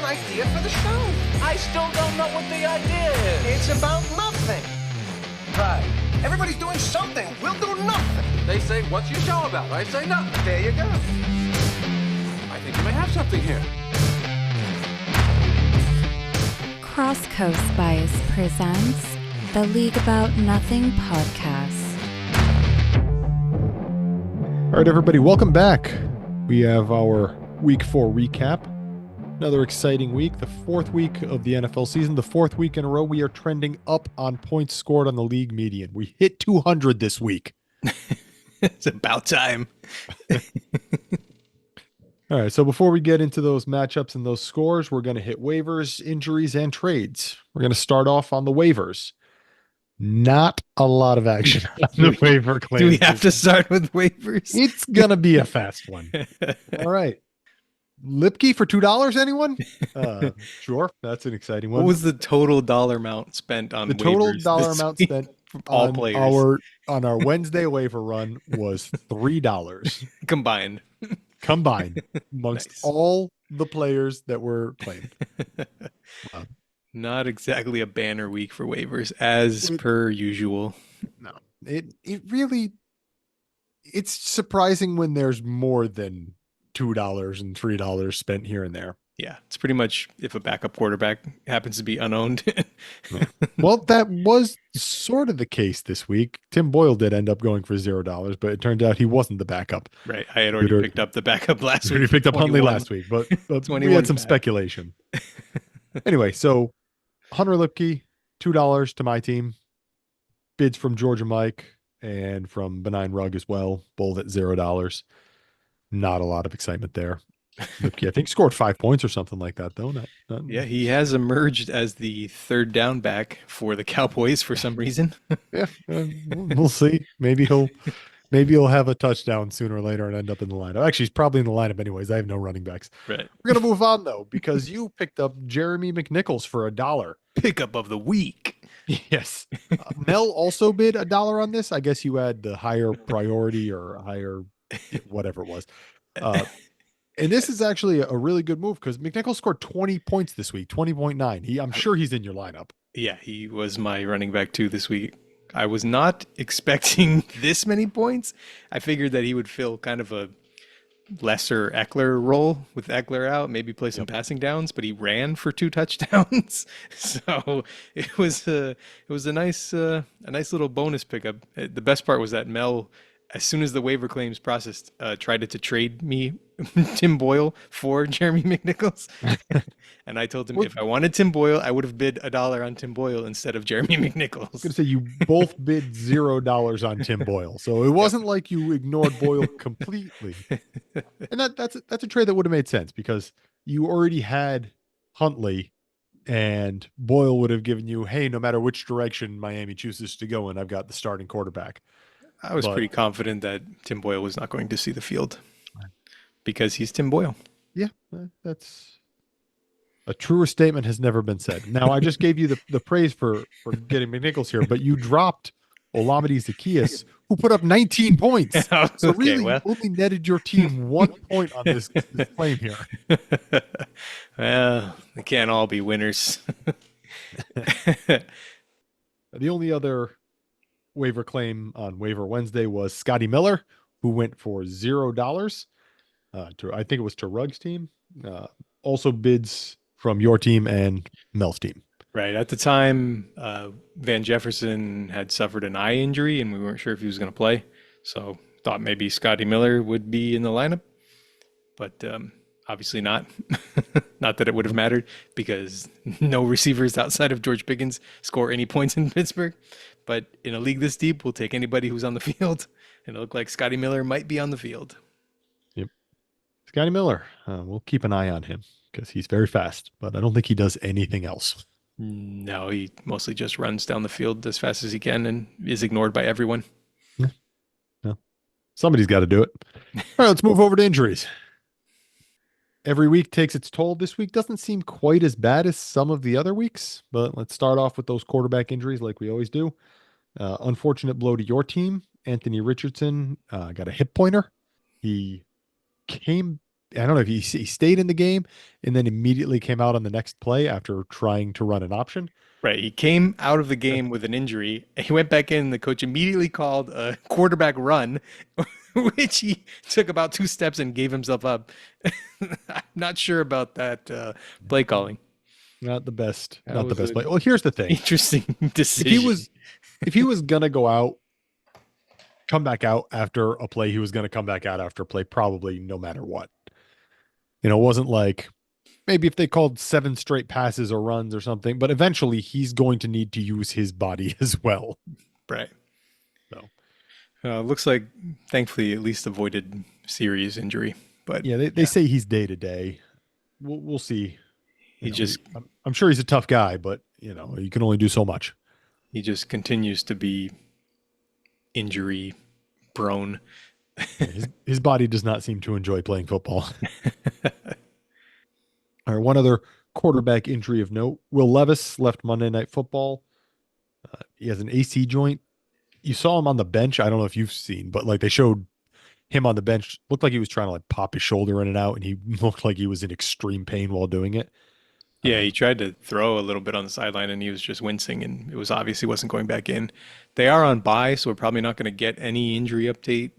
idea for the show. I still don't know what the idea is. It's about nothing. Right. Everybody's doing something. We'll do nothing. They say, what's your show about? I say nothing. There you go. I think you may have something here. Cross Coast Bias presents the League About Nothing podcast. All right, everybody, welcome back. We have our Week 4 recap. Another exciting week, the fourth week of the NFL season, the fourth week in a row. We are trending up on points scored on the league median. We hit 200 this week. It's about time. All right, so before we get into those matchups and those scores, we're going to hit waivers, injuries, and trades. We're going to start off on the waivers. Not a lot of action on the waiver claims. Do we have to start with waivers? It's going to be a fast one. All right. Lipke for $2, anyone? Sure, that's an exciting one. What was the total dollar amount spent on the total waivers dollar this amount week spent from all on players our Wednesday waiver run was $3 combined combined amongst Nice. all the players that were claimed. Wow. Not exactly a banner week for waivers as per usual. No, it really, it's surprising when there's more than $2 and $3 spent here and there. Yeah, it's pretty much if a backup quarterback happens to be unowned. Well, that was sort of the case this week. Tim Boyle did end up going for $0, but it turned out he wasn't the backup. Right. I had already picked up the backup last week. We picked up Huntley 21. last week, but we 21 had some back. speculation. Anyway, so Hunter Lipke, $2 to my team. Bids from Georgia Mike and from Benign Rug as well, both at $0. Not a lot of excitement there. Lipke, I think, scored 5 points or something like that, though. Not Yeah, he has emerged as the third down back for the Cowboys for some reason. Yeah, we'll see. Maybe he'll have a touchdown sooner or later and end up in the lineup. Actually, he's probably in the lineup anyways. I have no running backs. Right. We're gonna move on though, because you picked up Jeremy McNichols for $1. Pickup of the week. Yes. Mel also bid $1 on this. I guess you had the higher priority or higher whatever it was. And this is actually a really good move because McNichols scored 20 points this week, 20.9. I'm sure he's in your lineup. Yeah, he was my running back too this week. I was not expecting this many points. I figured that he would fill kind of a lesser Eckler role with Eckler out, maybe play some passing downs, but he ran for 2 touchdowns. So it was a nice little bonus pickup. The best part was that Mel, as soon as the waiver claims processed, tried to trade me Tim Boyle for Jeremy McNichols. And I told him if I wanted Tim Boyle, I would have bid $1 on Tim Boyle instead of Jeremy McNichols. I was going to say you both bid $0 on Tim Boyle. So it wasn't like you ignored Boyle completely. And that's a trade that would have made sense because you already had Huntley and Boyle would have given you, hey, no matter which direction Miami chooses to go in, I've got the starting quarterback. I was pretty confident that Tim Boyle was not going to see the field because he's Tim Boyle. Yeah, that's a truer statement has never been said. Now, I just gave you the praise for getting McNichols here, but you dropped Olamide Zaccheaus, who put up 19 points. So really, you only netted your team 1 point on this claim here. Well, they can't all be winners. The only other waiver claim on Waiver Wednesday was Scotty Miller, who went for $0. I think it was to Ruggs' team. Also bids from your team and Mel's team. Right. At the time, Van Jefferson had suffered an eye injury and we weren't sure if he was going to play. So thought maybe Scotty Miller would be in the lineup, but obviously not. Not that it would have mattered because no receivers outside of George Pickens score any points in Pittsburgh. But in a league this deep, we'll take anybody who's on the field. And it looked like Scotty Miller might be on the field. Yep. Scotty Miller. We'll keep an eye on him because he's very fast, but I don't think he does anything else. No, he mostly just runs down the field as fast as he can and is ignored by everyone. Yeah. Well, somebody's got to do it. All right, let's move over to injuries. Every week takes its toll. This week doesn't seem quite as bad as some of the other weeks, but let's start off with those quarterback injuries like we always do. Unfortunate blow to your team. Anthony Richardson got a hip pointer. He came I don't know if he stayed in the game and then immediately came out on the next play after trying to run an option. Right. He came out of the game with an injury. He went back in. The coach immediately called a quarterback run, which he took about 2 steps and gave himself up. I'm not sure about that play calling. Not the best. That Not the was best a play. Well, here's the thing. Interesting If decision. he was gonna go out, come back out after a play, he was gonna come back out after a play, probably no matter what. It wasn't like maybe if they called 7 straight passes or runs or something, but eventually he's going to need to use his body as well. Right. So Looks like, thankfully, at least avoided serious injury. But yeah, they say he's day to day. We'll see. I'm sure he's a tough guy, but you can only do so much. He just continues to be injury prone. His body does not seem to enjoy playing football. All right, one other quarterback injury of note. Will Levis left Monday Night Football. He has an AC joint. You saw him on the bench. I don't know if you've seen, but like they showed him on the bench. Looked like he was trying to like pop his shoulder in and out, and he looked like he was in extreme pain while doing it. Yeah, he tried to throw a little bit on the sideline, and he was just wincing, and it was obviously wasn't going back in. They are on bye, so we're probably not going to get any injury update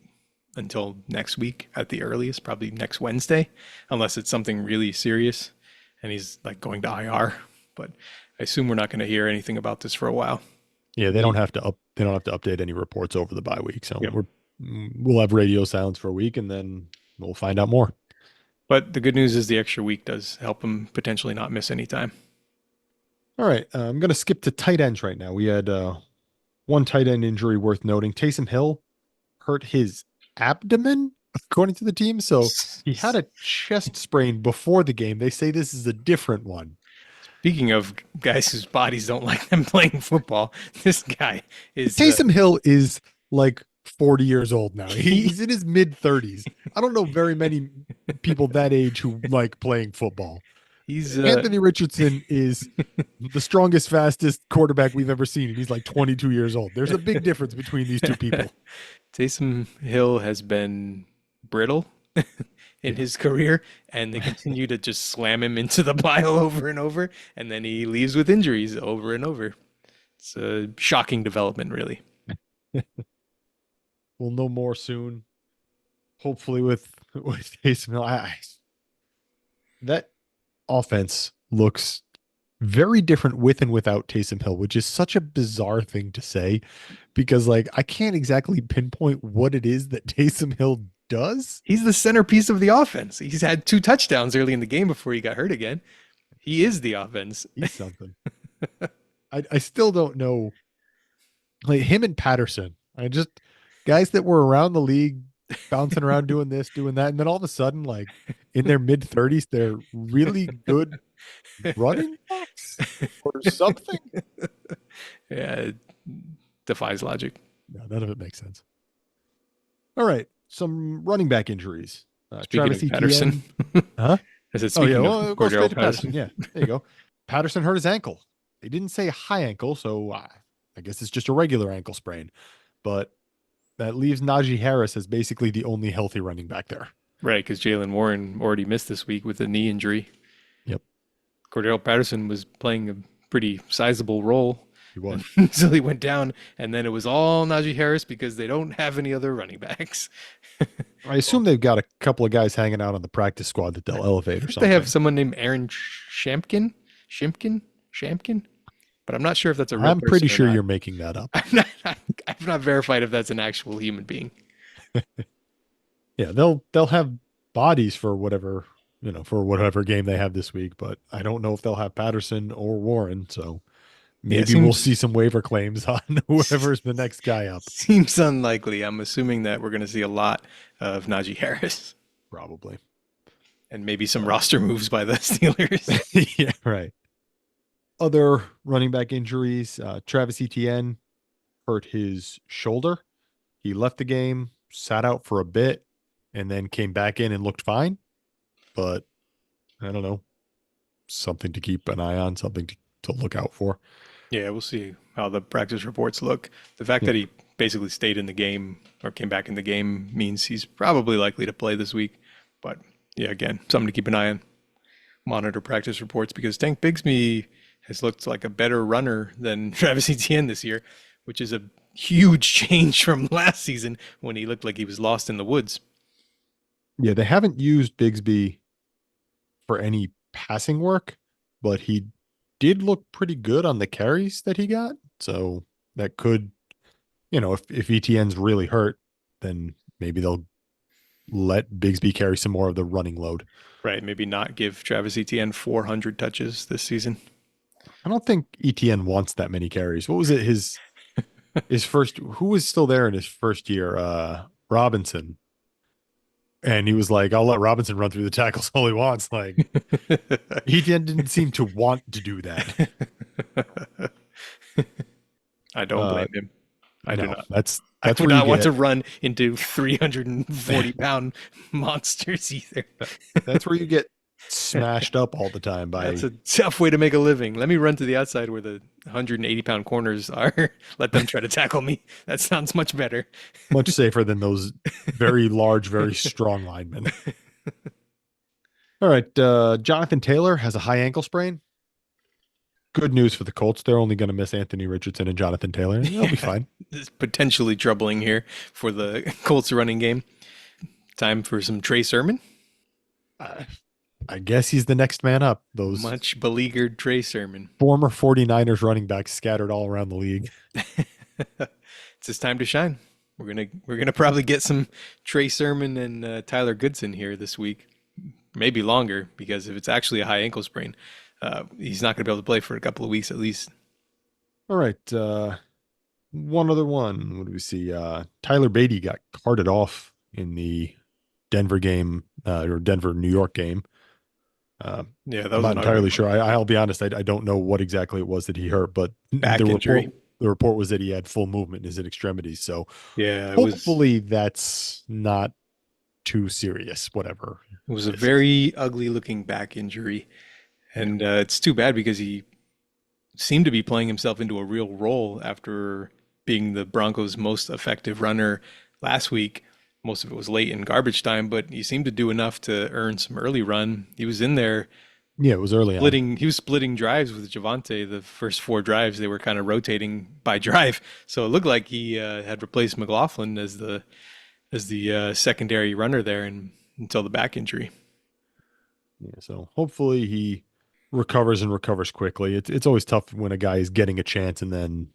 until next week at the earliest, probably next Wednesday, unless it's something really serious and he's like going to IR. But I assume we're not going to hear anything about this for a while. Yeah, they don't have to update any reports over the bye week, so Yep. we'll have radio silence for a week, and then we'll find out more. But the good news is the extra week does help him potentially not miss any time. All right, I'm going to skip to tight ends right now. We had one tight end injury worth noting. Taysom Hill hurt his abdomen, according to the team. So he had a chest sprain before the game. They say this is a different one. Speaking of guys whose bodies don't like them playing football, this guy is... Taysom Hill is like 40 years old now. He's in his mid-30s. I don't know very many people that age who like playing football. Anthony Richardson is the strongest, fastest quarterback we've ever seen, and he's like 22 years old. There's a big difference between these two people. Taysom Hill has been brittle in his career, and they continue to just slam him into the pile over and over, and then he leaves with injuries over and over. It's a shocking development, really. We'll know more soon. Hopefully with Taysom Hill. That offense looks very different with and without Taysom Hill, which is such a bizarre thing to say because like I can't exactly pinpoint what it is that Taysom Hill does. He's the centerpiece of the offense. He's had 2 touchdowns early in the game before he got hurt again. He is the offense. He's something. I still don't know. Like him and Patterson, guys that were around the league bouncing around doing this, doing that, and then all of a sudden, like in their mid-30s, they're really good running backs or something. Yeah, it defies logic. No, none of it makes sense. All right, some running back injuries. Speaking Travis of Patterson, huh? I said speaking of go Cordell straight to Patterson. Yeah, there you go. Patterson hurt his ankle. They didn't say high ankle, so I guess it's just a regular ankle sprain, but that leaves Najee Harris as basically the only healthy running back there. Right, because Jalen Warren already missed this week with a knee injury. Yep. Cordell Patterson was playing a pretty sizable role. He was. Until he went down, and then it was all Najee Harris because they don't have any other running backs. I assume they've got a couple of guys hanging out on the practice squad that they'll elevate or something. They have someone named Aaron Shampkin, but I'm not sure if that's a real I'm pretty person or sure not. you're making that up. I've not verified if that's an actual human being. Yeah, they'll have bodies for whatever game they have this week, but I don't know if they'll have Patterson or Warren. So maybe we'll see some waiver claims on whoever's the next guy up. Seems unlikely. I'm assuming that we're going to see a lot of Najee Harris. Probably. And maybe some roster moves by the Steelers. Yeah, right. Other running back injuries, Travis Etienne hurt his shoulder. He left the game, sat out for a bit, and then came back in and looked fine. But I don't know, something to keep an eye on, something to look out for. Yeah, we'll see how the practice reports look. The fact that he basically stayed in the game or came back in the game means he's probably likely to play this week. But Yeah, again, something to keep an eye on. Monitor practice reports because Tank Bigsby has looked like a better runner than Travis Etienne this year, which is a huge change from last season when he looked like he was lost in the woods. Yeah, they haven't used Bigsby for any passing work, but he did look pretty good on the carries that he got. So that could, if Etienne's really hurt, then maybe they'll let Bigsby carry some more of the running load. Right. Maybe not give Travis Etienne 400 touches this season. I don't think Etienne wants that many carries. What was it? His first, who was still there in his first year? Robinson. And he was like, I'll let Robinson run through the tackles all he wants. Like, Etienne didn't seem to want to do that. I don't blame him. I do not. That's I where would not you want get, to run into 340-pound monsters either. That's where you get smashed up all the time by. That's a tough way to make a living. Let me run to the outside where the 180-pound corners are. Let them try to tackle me. That sounds much better. Much safer than those very large, very strong linemen. All right. Jonathan Taylor has a high ankle sprain. Good news for the Colts. They're only going to miss Anthony Richardson and Jonathan Taylor. They'll be fine. It's potentially troubling here for the Colts running game. Time for some Trey Sermon. I guess he's the next man up. Those much beleaguered Trey Sermon. Former 49ers running backs scattered all around the league. It's his time to shine. We're gonna probably get some Trey Sermon and Tyler Goodson here this week. Maybe longer, because if it's actually a high ankle sprain, he's not going to be able to play for a couple of weeks at least. All right. One other one. What do we see? Tyler Beatty got carted off in the Denver game or Denver-New York game. Yeah, that was I'm not entirely sure. I'll be honest. I don't know what exactly it was that he hurt, but back injury. The report was that he had full movement in his extremities. So yeah, hopefully that's not too serious. Whatever. It was a very ugly looking back injury. And it's too bad because he seemed to be playing himself into a real role after being the Broncos' most effective runner last week. Most of it was late in garbage time, but he seemed to do enough to earn some early run. He was in there. Yeah, it was early on. He was splitting drives with Javonte. The first 4 drives, they were kind of rotating by drive. So it looked like he had replaced McLaughlin as the secondary runner there until the back injury. Yeah, so hopefully he recovers quickly. It's always tough when a guy is getting a chance and then,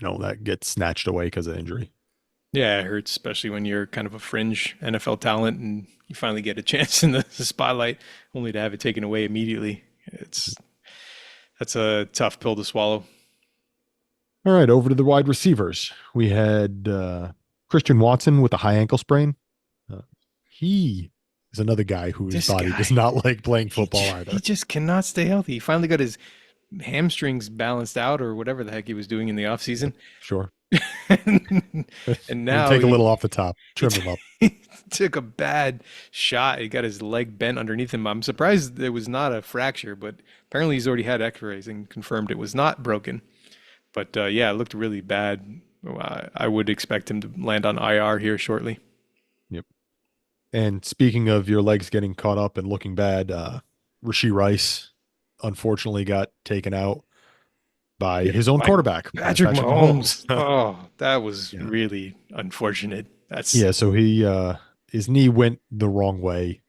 that gets snatched away because of injury. Yeah, it hurts, especially when you're kind of a fringe NFL talent and you finally get a chance in the spotlight only to have it taken away immediately. That's a tough pill to swallow. All right, over to the wide receivers. We had Christian Watson with a high ankle sprain. He is another guy whose body does not like playing football either. He just cannot stay healthy. He finally got his hamstrings balanced out or whatever the heck he was doing in the offseason. Sure. And now take a little off the top, trim him up. He took a bad shot. He got his leg bent underneath him. I'm surprised it was not a fracture, but apparently he's already had x-rays and confirmed it was not broken. But yeah, it looked really bad. I would expect him to land on IR here shortly. Yep. And speaking of your legs getting caught up and looking bad, Rashee Rice unfortunately got taken out by his own quarterback, Patrick Mahomes. Oh, that was really unfortunate. So his knee went the wrong way.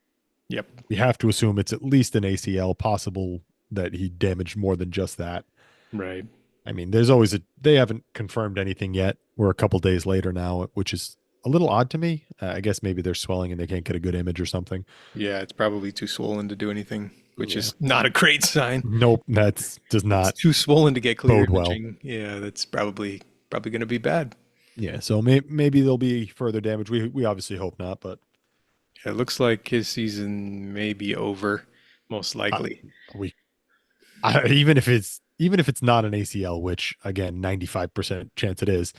Yep. We have to assume it's at least an ACL, possible that he damaged more than just that. Right. I mean, they haven't confirmed anything yet. We're a couple days later now, which is a little odd to me. I guess maybe they're swelling and they can't get a good image or something. Yeah, it's probably too swollen to do anything, which is not a great sign. Nope, does not. It's too swollen to get clear imaging. Well. Yeah, that's probably going to be bad. Yeah, so maybe there'll be further damage. We obviously hope not, but yeah, it looks like his season may be over, most likely. Even if it's not an ACL, which again 95% chance it is,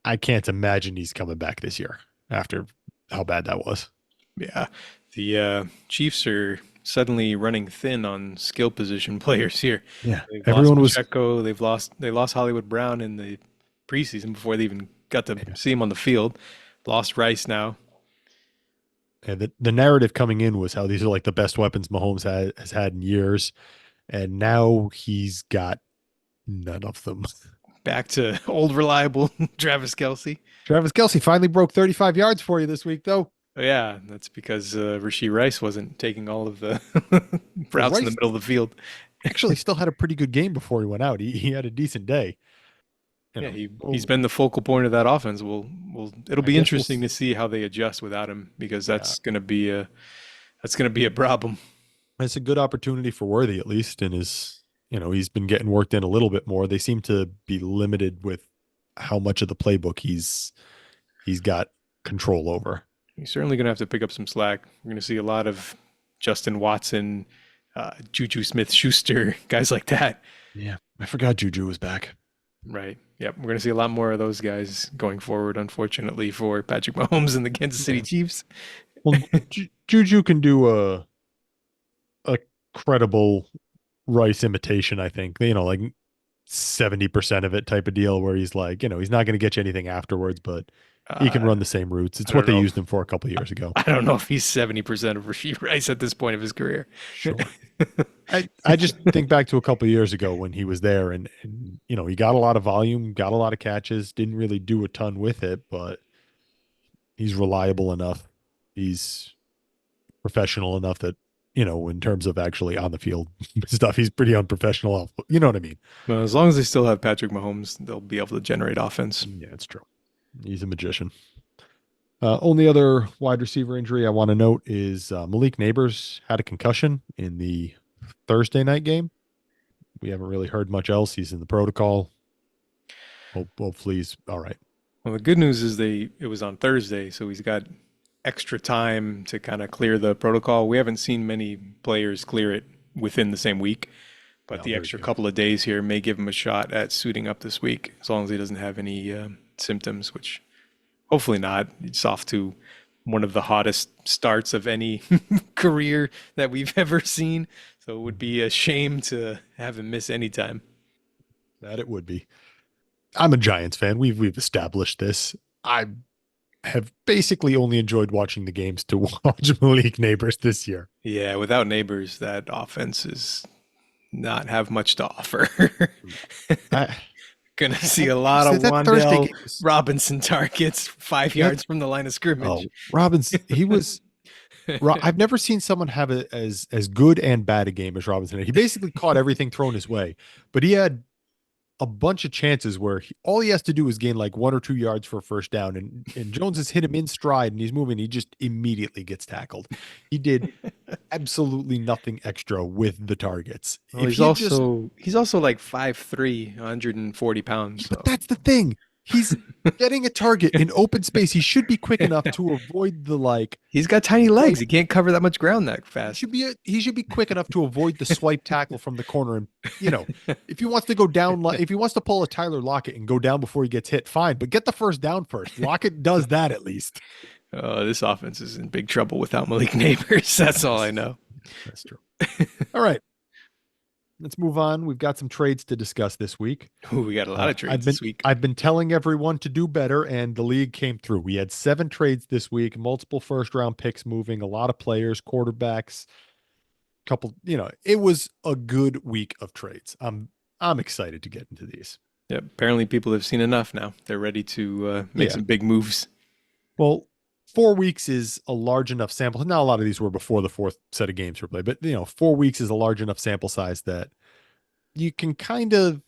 I can't imagine he's coming back this year after how bad that was. Yeah, the Chiefs are suddenly running thin on skill position players here. Yeah, everyone was Pacheco. They lost Hollywood Brown in the preseason before they even got to see him on the field. Lost Rice now. And the narrative coming in was how these are like the best weapons Mahomes has had in years. And now he's got none of them. Back to old reliable Travis Kelsey. Travis Kelsey finally broke 35 yards for you this week, though. Oh, yeah, that's because Rashee Rice wasn't taking all of the routes in the Rice middle of the field. actually still had a pretty good game before he went out. He had a decent day. Yeah, he's been the focal point of that offense. It'll be interesting to see how they adjust without him, because that's gonna be a problem. It's a good opportunity for Worthy, at least, and he's been getting worked in a little bit more. They seem to be limited with how much of the playbook he's got control over. He's certainly gonna have to pick up some slack. We're gonna see a lot of Justin Watson, Juju Smith-Schuster, guys like that. Yeah, I forgot Juju was back. Right. Yep. We're going to see a lot more of those guys going forward, unfortunately, for Patrick Mahomes and the Kansas City Chiefs. Well, Juju can do a credible Rice imitation, I think. Like 70% of it type of deal, where he's like, he's not going to get you anything afterwards, but he can run the same routes. It's what they used him for a couple of years ago. I don't know if he's 70% of Rashee Rice at this point of his career. Sure. I just think back to a couple of years ago when he was there, and he got a lot of volume, got a lot of catches, didn't really do a ton with it, but he's reliable enough. He's professional enough that, in terms of actually on the field stuff, he's pretty unprofessional. You know what I mean? Well, as long as they still have Patrick Mahomes, they'll be able to generate offense. Yeah, it's true. He's a magician. Only other wide receiver injury I want to note is Malik Neighbors had a concussion in the Thursday night game. We haven't really heard much else. He's in the protocol. Hopefully he's all right. Well, the good news is it was on Thursday, so he's got extra time to kind of clear the protocol. We haven't seen many players clear it within the same week, but the extra couple of days here may give him a shot at suiting up this week, as long as he doesn't have any symptoms, which hopefully not. It's off to one of the hottest starts of any career that we've ever seen. So it would be a shame to have him miss any time. That it would be. I'm a Giants fan. We've established this. I have basically only enjoyed watching the games to watch Malik Neighbors this year. Yeah, without Neighbors, that offense is not have much to offer. Gonna see a lot of Wan'Dale Robinson targets 5 yards from the line of scrimmage. Oh, Robinson, he was. I've never seen someone have as good and bad a game as Robinson. He basically caught everything thrown his way, but he had a bunch of chances where all he has to do is gain like 1 or 2 yards for a first down, and Jones has hit him in stride and he's moving. He just immediately gets tackled. He did absolutely nothing extra with the targets. Well, he's also like 5'3", 140 pounds. So. But that's the thing. He's getting a target in open space. He should be quick enough to avoid the He's got tiny legs. He can't cover that much ground that fast. He should be quick enough to avoid the swipe tackle from the corner. And if he wants to go down, if he wants to pull a Tyler Lockett and go down before he gets hit, fine. But get the first down first. Lockett does that at least. This offense is in big trouble without Malik Neighbors. That's all I know. That's true. All right. Let's move on. We've got some trades to discuss this week. Ooh, we got a lot of trades this week. I've been telling everyone to do better, and the league came through. We had 7 trades this week, multiple first-round picks moving, a lot of players, quarterbacks, couple. It was a good week of trades. I'm excited to get into these. Yeah, apparently people have seen enough now. They're ready to make some big moves. Well, 4 weeks is a large enough sample. Now, a lot of these were before the 4th set of games were played, but 4 weeks is a large enough sample size that you can kind of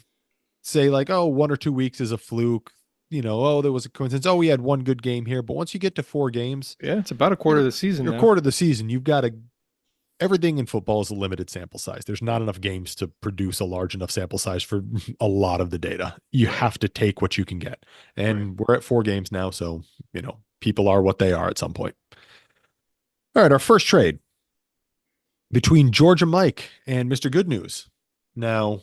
say 1 or 2 weeks is a fluke. There was a coincidence. Oh, we had one good game here. But once you get to 4 games, yeah, it's about a quarter of the season. A quarter of the season, you've got everything in football is a limited sample size. There's not enough games to produce a large enough sample size for a lot of the data. You have to take what you can get. And we're at 4 games now. So, people are what they are at some point. All right. Our first trade between Georgia Mike and Mr. Good News. Now,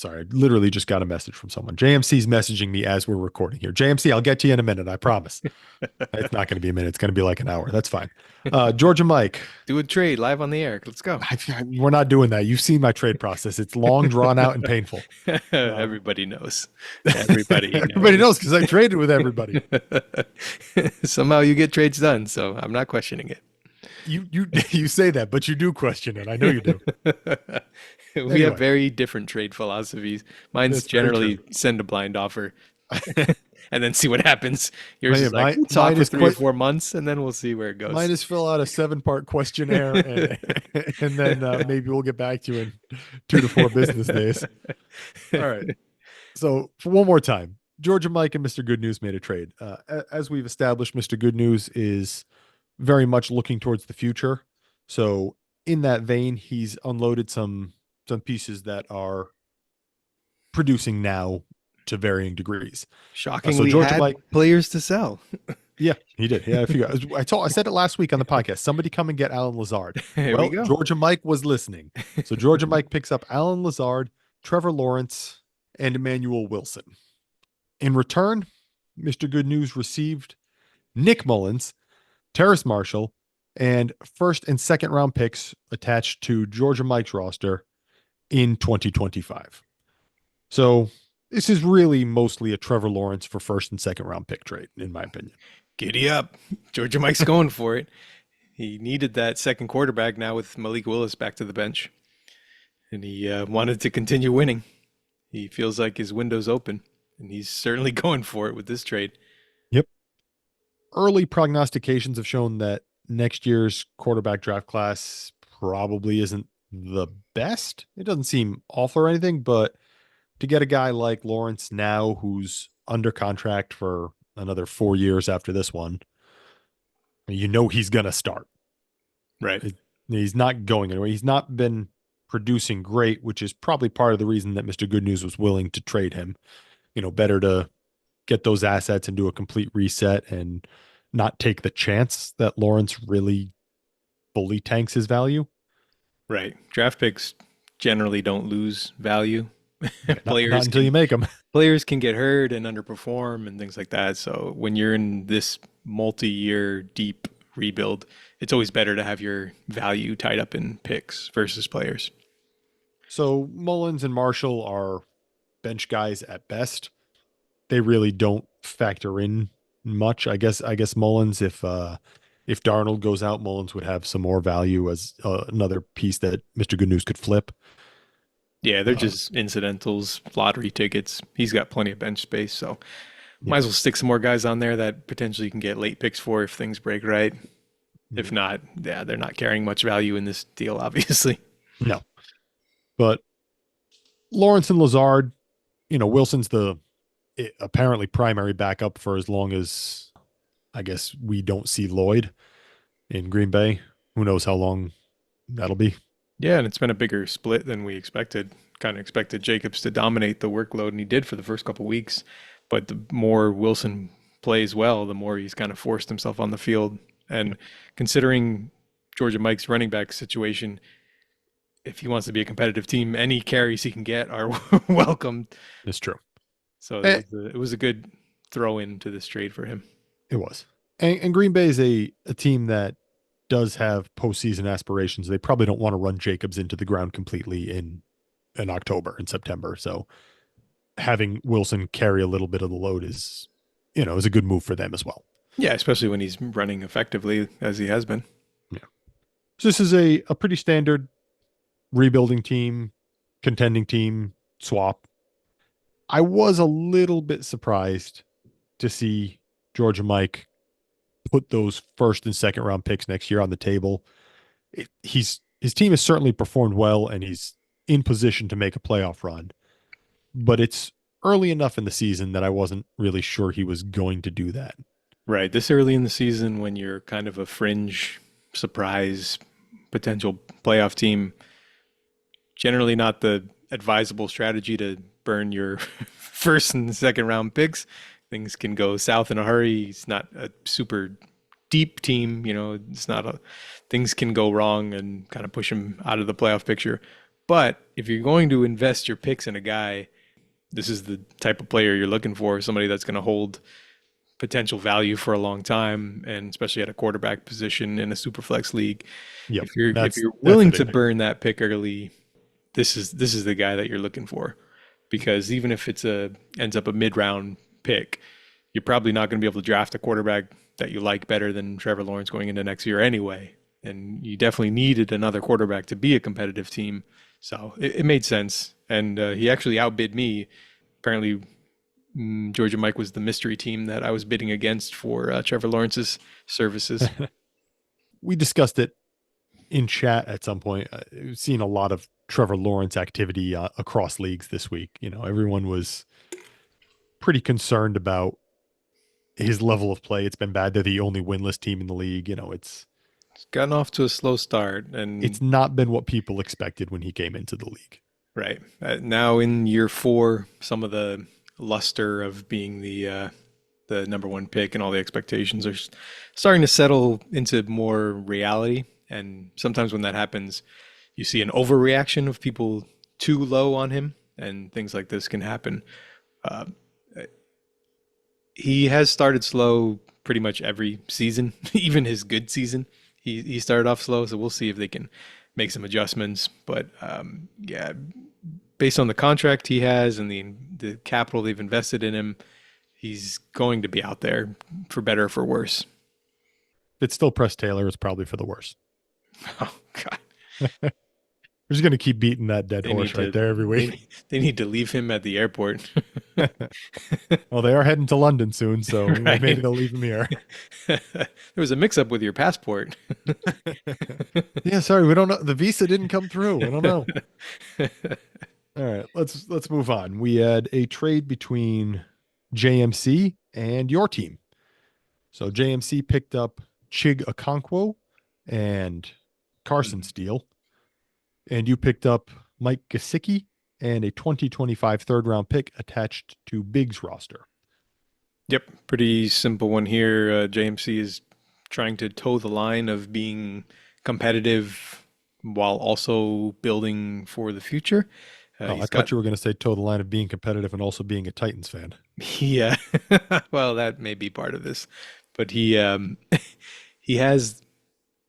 Sorry, I literally just got a message from someone. JMC's messaging me as we're recording here. JMC, I'll get to you in a minute. I promise. It's not going to be a minute. It's going to be like an hour. That's fine. Georgia Mike. Do a trade live on the air. Let's go. We're not doing that. You've seen my trade process. It's long, drawn out, and painful. Everybody knows. Everybody knows because I traded with everybody. Somehow you get trades done, so I'm not questioning it. You say that, but you do question it. I know you do. We have very different trade philosophies. Mine's generally send a blind offer and then see what happens. Yours is like, talk for 3 or 4 months, and then we'll see where it goes. Mine is fill out a 7-part questionnaire, and then maybe we'll get back to you in 2 to 4 business days. All right. So for one more time, Georgia Mike and Mr. Good News made a trade. As we've established, Mr. Good News is very much looking towards the future. So in that vein, he's unloaded some pieces that are producing now to varying degrees. Shockingly, Georgia Mike players to sell. Yeah, he did. Yeah, I said it last week on the podcast. Somebody come and get Alan Lazard. Here we go. Georgia Mike was listening. So Georgia Mike picks up Alan Lazard, Trevor Lawrence, and Emmanuel Wilson. In return, Mr. Good News received Nick Mullins, Terrace Marshall, and first and second round picks attached to Georgia Mike's roster in 2025. So this is really mostly a Trevor Lawrence for first and second round pick trade, in my opinion. Giddy up. Georgia Mike's going for it. He needed that second quarterback now with Malik Willis back to the bench. And he wanted to continue winning. He feels like his window's open, and he's certainly going for it with this trade. Yep. Early prognostications have shown that next year's quarterback draft class probably isn't the best. It doesn't seem awful or anything, but to get a guy like Lawrence now who's under contract for another 4 years after this one, you know he's going to start. Right. He's not going anywhere. He's not been producing great, which is probably part of the reason that Mr. Good News was willing to trade him. You know, better to get those assets and do a complete reset and not take the chance that Lawrence really fully tanks his value. Right. Draft picks generally don't lose value. Players not until you make them. Players can get hurt and underperform and things like that. So when you're in this multi-year deep rebuild, it's always better to have your value tied up in picks versus players. So Mullins and Marshall are bench guys at best. They really don't factor in much. I guess Mullins, if Darnold goes out, Mullins would have some more value as another piece that Mr. Good News could flip. Yeah, they're just incidentals, lottery tickets. He's got plenty of bench space, so might as well stick some more guys on there that potentially you can get late picks for if things break right. If not, yeah, they're not carrying much value in this deal, obviously. No. But Lawrence and Lazard, you know, Wilson's the apparently primary backup for as long as, I guess, we don't see Lloyd in Green Bay. Who knows how long that'll be. Yeah, and it's been a bigger split than we expected. Kind of expected Jacobs to dominate the workload, and he did for the first couple of weeks. But the more Wilson plays well, the more he's kind of forced himself on the field. And considering Georgia Mike's running back situation, if he wants to be a competitive team, any carries he can get are welcome. It's true. So it was a good throw into this trade for him. It was. And Green Bay is a team that does have postseason aspirations. They probably don't want to run Jacobs into the ground completely in October and September. So having Wilson carry a little bit of the load is a good move for them as well. Yeah, especially when he's running effectively as he has been. Yeah. So this is a pretty standard rebuilding team, contending team swap. I was a little bit surprised to see Georgia Mike put those first and second round picks next year on the table. His team has certainly performed well, and he's in position to make a playoff run. But it's early enough in the season that I wasn't really sure he was going to do that. Right. This early in the season, when you're kind of a fringe surprise potential playoff team, generally not the advisable strategy to burn your first and second round picks. Things can go south in a hurry. It's not a super deep team. It's not things can go wrong and kind of push him out of the playoff picture. But if you're going to invest your picks in a guy, this is the type of player you're looking for, somebody that's going to hold potential value for a long time, and especially at a quarterback position in a super flex league. Yep, If you're willing to burn that pick early, this is the guy that you're looking for, because even if ends up a mid-round pick, you're probably not going to be able to draft a quarterback that you like better than Trevor Lawrence going into next year anyway. And you definitely needed another quarterback to be a competitive team. So it made sense. And he actually outbid me. Apparently, Georgia Mike was the mystery team that I was bidding against for Trevor Lawrence's services. We discussed it in chat at some point. We've seen a lot of Trevor Lawrence activity across leagues this week. Everyone was pretty concerned about his level of play. It's been bad. They're the only winless team in the league. It's gotten off to a slow start, and it's not been what people expected when he came into the league. Right. Now in year 4, some of the luster of being the number one pick and all the expectations are starting to settle into more reality. And sometimes when that happens, you see an overreaction of people too low on him, and things like this can happen. He has started slow pretty much every season, even his good season. He started off slow, so we'll see if they can make some adjustments. But based on the contract he has and the capital they've invested in him, he's going to be out there for better or for worse. It's still Press Taylor. It's probably for the worse. Oh, God. We're just going to keep beating that dead horse right there every week. They need to leave him at the airport. Well, they are heading to London soon, so Right. maybe they'll leave him here. There was a mix-up with your passport. Yeah, sorry, we don't know. The visa didn't come through. I don't know. All right, let's move on. We had a trade between JMC and your team. So JMC picked up Chig Okonkwo and Carson Steele, and you picked up Mike Gesicki and a 2025 third-round pick attached to Big's roster. Yep, pretty simple one here. JMC is trying to toe the line of being competitive while also building for the future. I thought you were going to say toe the line of being competitive and also being a Titans fan. Yeah, well, that may be part of this, but he has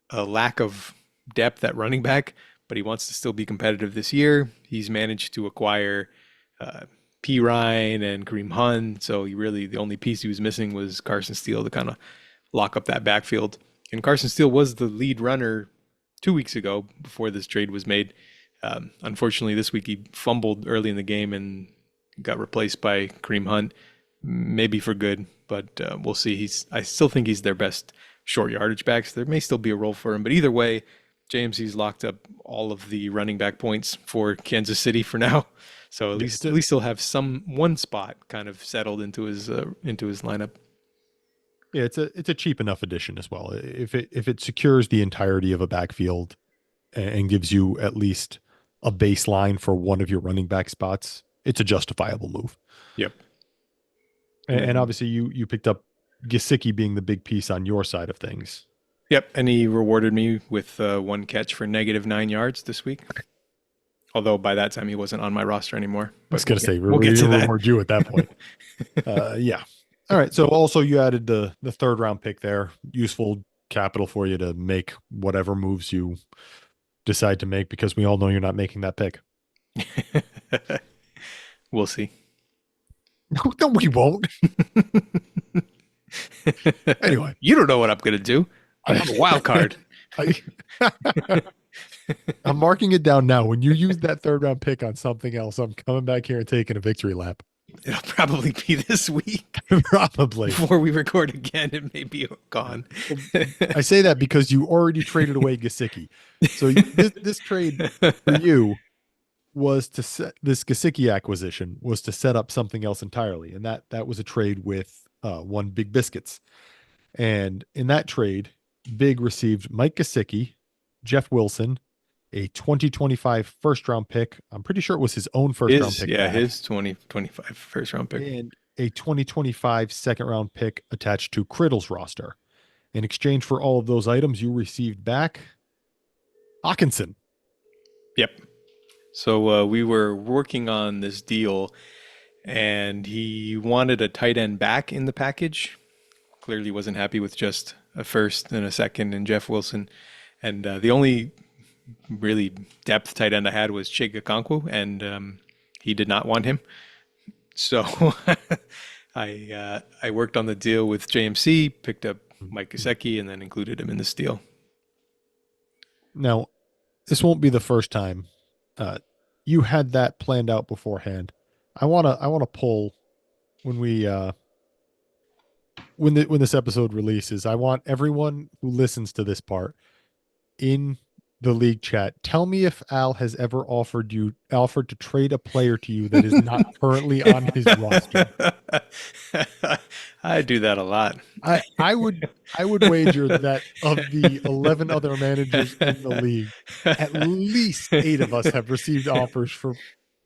a lack of depth at running back, but he wants to still be competitive this year. He's managed to acquire P. Ryan and Kareem Hunt, so the only piece he was missing was Carson Steele to kind of lock up that backfield. And Carson Steele was the lead runner 2 weeks ago before this trade was made. Unfortunately, this week he fumbled early in the game and got replaced by Kareem Hunt, maybe for good, but we'll see. I still think he's their best short yardage backs. There may still be a role for him, but either way, JMC's locked up all of the running back points for Kansas City for now. So at least he'll have one spot kind of settled into his lineup. Yeah, it's a cheap enough addition as well. If it secures the entirety of a backfield and gives you at least a baseline for one of your running back spots, it's a justifiable move. Yep. And obviously you picked up Gesicki being the big piece on your side of things. Yep, and he rewarded me with one catch for -9 yards this week. Although by that time he wasn't on my roster anymore. I was going to say, we'll get to that. Reward you at that point. Yeah. All right. So also you added the third round pick there. Useful capital for you to make whatever moves you decide to make, because we all know you're not making that pick. We'll see. No, we won't. Anyway. You don't know what I'm going to do. I'm a wild card. I'm marking it down now. When you use that third round pick on something else, I'm coming back here and taking a victory lap. It'll probably be this week. Probably. Before we record again, it may be gone. I say that because you already traded away Gesicki. So this trade for you was to set this Gesicki acquisition was to set up something else entirely. And that was a trade with one Big Biscuits. And in that trade, Big received Mike Gesicki, Jeff Wilson, a 2025 first round pick. I'm pretty sure it was his own first round pick. Yeah, his 2025 first round pick. And a 2025 second round pick attached to Criddle's roster. In exchange for all of those items, you received back Hawkinson. Yep. So we were working on this deal, and he wanted a tight end back in the package. Clearly wasn't happy with just a first and a second and Jeff Wilson. And the only really depth tight end I had was Chigakonkwo, and he did not want him. So I worked on the deal with JMC, picked up Mike Gesicki, and then included him in this deal. Now, this won't be the first time you had that planned out beforehand. I wanna pull when we when this episode releases. I want everyone who listens to this part in the league chat, tell me if Al has ever offered to trade a player to you that is not currently on his roster. I do that a lot. I would wager that of the 11 other managers in the league, at least 8 of us have received offers for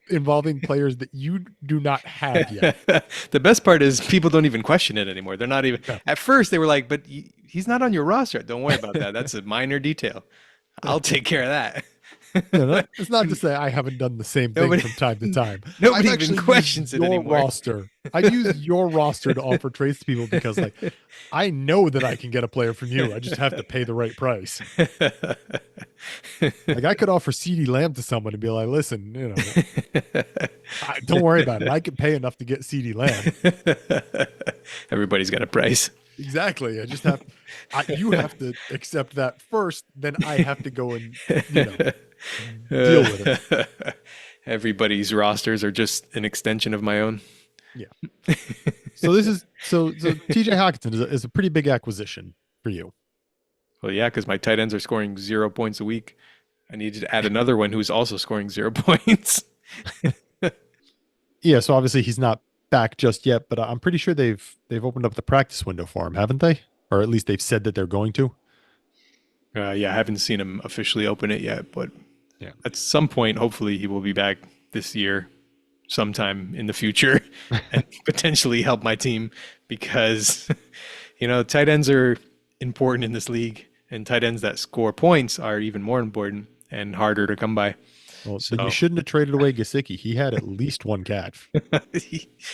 involving players that you do not have yet. The best part is people don't even question it anymore. They're not even, at first they were like, but he's not on your roster. Don't worry about that. That's a minor detail. I'll take care of that. It's not to say I haven't done the same thing from time to time. Nobody even questions it anymore. Roster. I use your roster to offer trades to people because, like, I know that I can get a player from you. I just have to pay the right price. Like, I could offer CeeDee Lamb to someone and be like, listen, don't worry about it. I can pay enough to get CeeDee Lamb. Everybody's got a price. Exactly. I just have, you have to accept that first, then I have to go and, deal with it. Everybody's rosters are just an extension of my own. Yeah. So TJ Hockenson is a pretty big acquisition for you. Well, yeah, because my tight ends are scoring 0 points a week. I needed to add another one who's also scoring 0 points. Yeah. So obviously he's not back just yet, but I'm pretty sure they've opened up the practice window for him, haven't they? Or at least they've said that they're going to. Yeah, I haven't seen him officially open it yet, but yeah, at some point, hopefully he will be back this year, sometime in the future, and potentially help my team because, tight ends are important in this league, and tight ends that score points are even more important and harder to come by. Well, so you shouldn't have traded away Gesicki. He had at least one catch.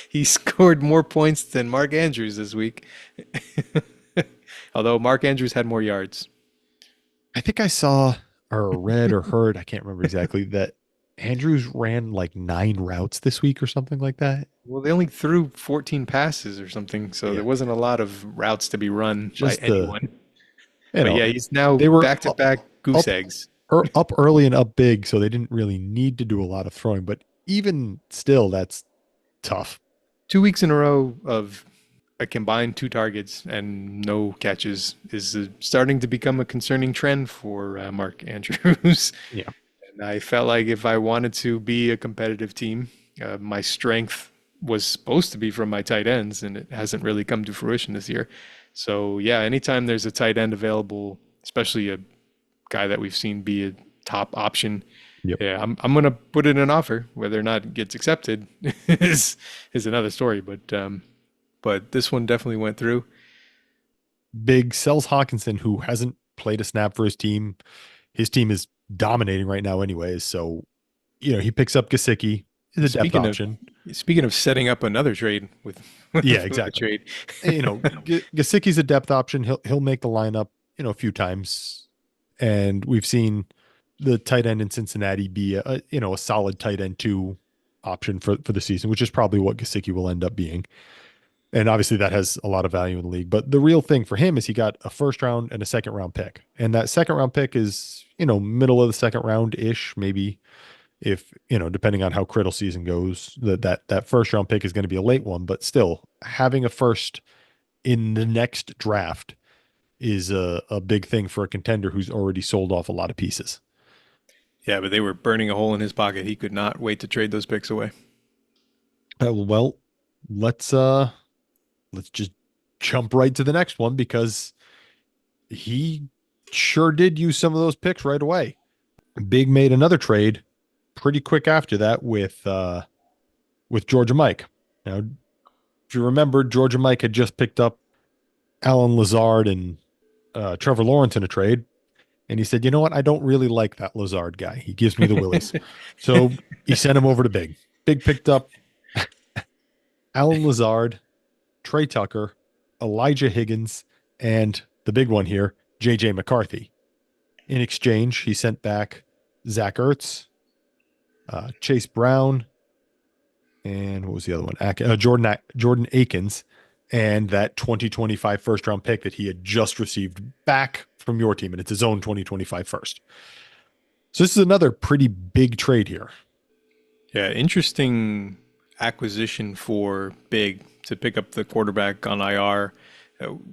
he scored more points than Mark Andrews this week. Although Mark Andrews had more yards. I think I saw or read or heard, I can't remember exactly, that Andrews ran like 9 routes this week or something like that. Well, they only threw 14 passes or something, so there wasn't a lot of routes to be run by anyone. But yeah, he's now back-to-back goose eggs. Up early and up big, so they didn't really need to do a lot of throwing. But even still, that's tough. 2 weeks in a row of a combined 2 targets and no catches is starting to become a concerning trend for Mark Andrews. Yeah. And I felt like if I wanted to be a competitive team, my strength was supposed to be from my tight ends, and it hasn't really come to fruition this year. So yeah, anytime there's a tight end available, especially a guy that we've seen be a top option, yeah, I'm gonna put in an offer. Whether or not it gets accepted is another story. But this one definitely went through. Big sells Hockenson, who hasn't played a snap for his team. His team is dominating right now, anyways. So he picks up Gesicki, is a depth option. Speaking of setting up another trade with exactly. Trade. Gesicki's a depth option. He'll make the lineup a few times. And we've seen the tight end in Cincinnati be a solid tight end 2 option for the season, which is probably what Gesicki will end up being. And obviously that has a lot of value in the league. But the real thing for him is he got a first round and a second round pick. And that second round pick is, middle of the second round ish, maybe, if, depending on how Criddle season goes, that first round pick is going to be a late one. But still, having a first in the next draft is a big thing for a contender who's already sold off a lot of pieces. Yeah, but they were burning a hole in his pocket. He could not wait to trade those picks away. Well, let's just jump right to the next one, because he sure did use some of those picks right away. Big made another trade pretty quick after that with Georgia Mike. Now, if you remember, Georgia Mike had just picked up Alan Lazard and Trevor Lawrence in a trade, And he said, you know what? I don't really like that Lazard guy. He gives me the willies. So he sent him over to Big. Big picked up Alan Lazard, Trey Tucker, Elijah Higgins, and the big one here, JJ McCarthy. In exchange, he sent back Zach Ertz, Chase Brown, and what was the other one? Jordan Akins, and that 2025 first round pick that he had just received back from your team, and it's his own 2025 first. So this is another pretty big trade here. Yeah, interesting acquisition for Big to pick up the quarterback on IR.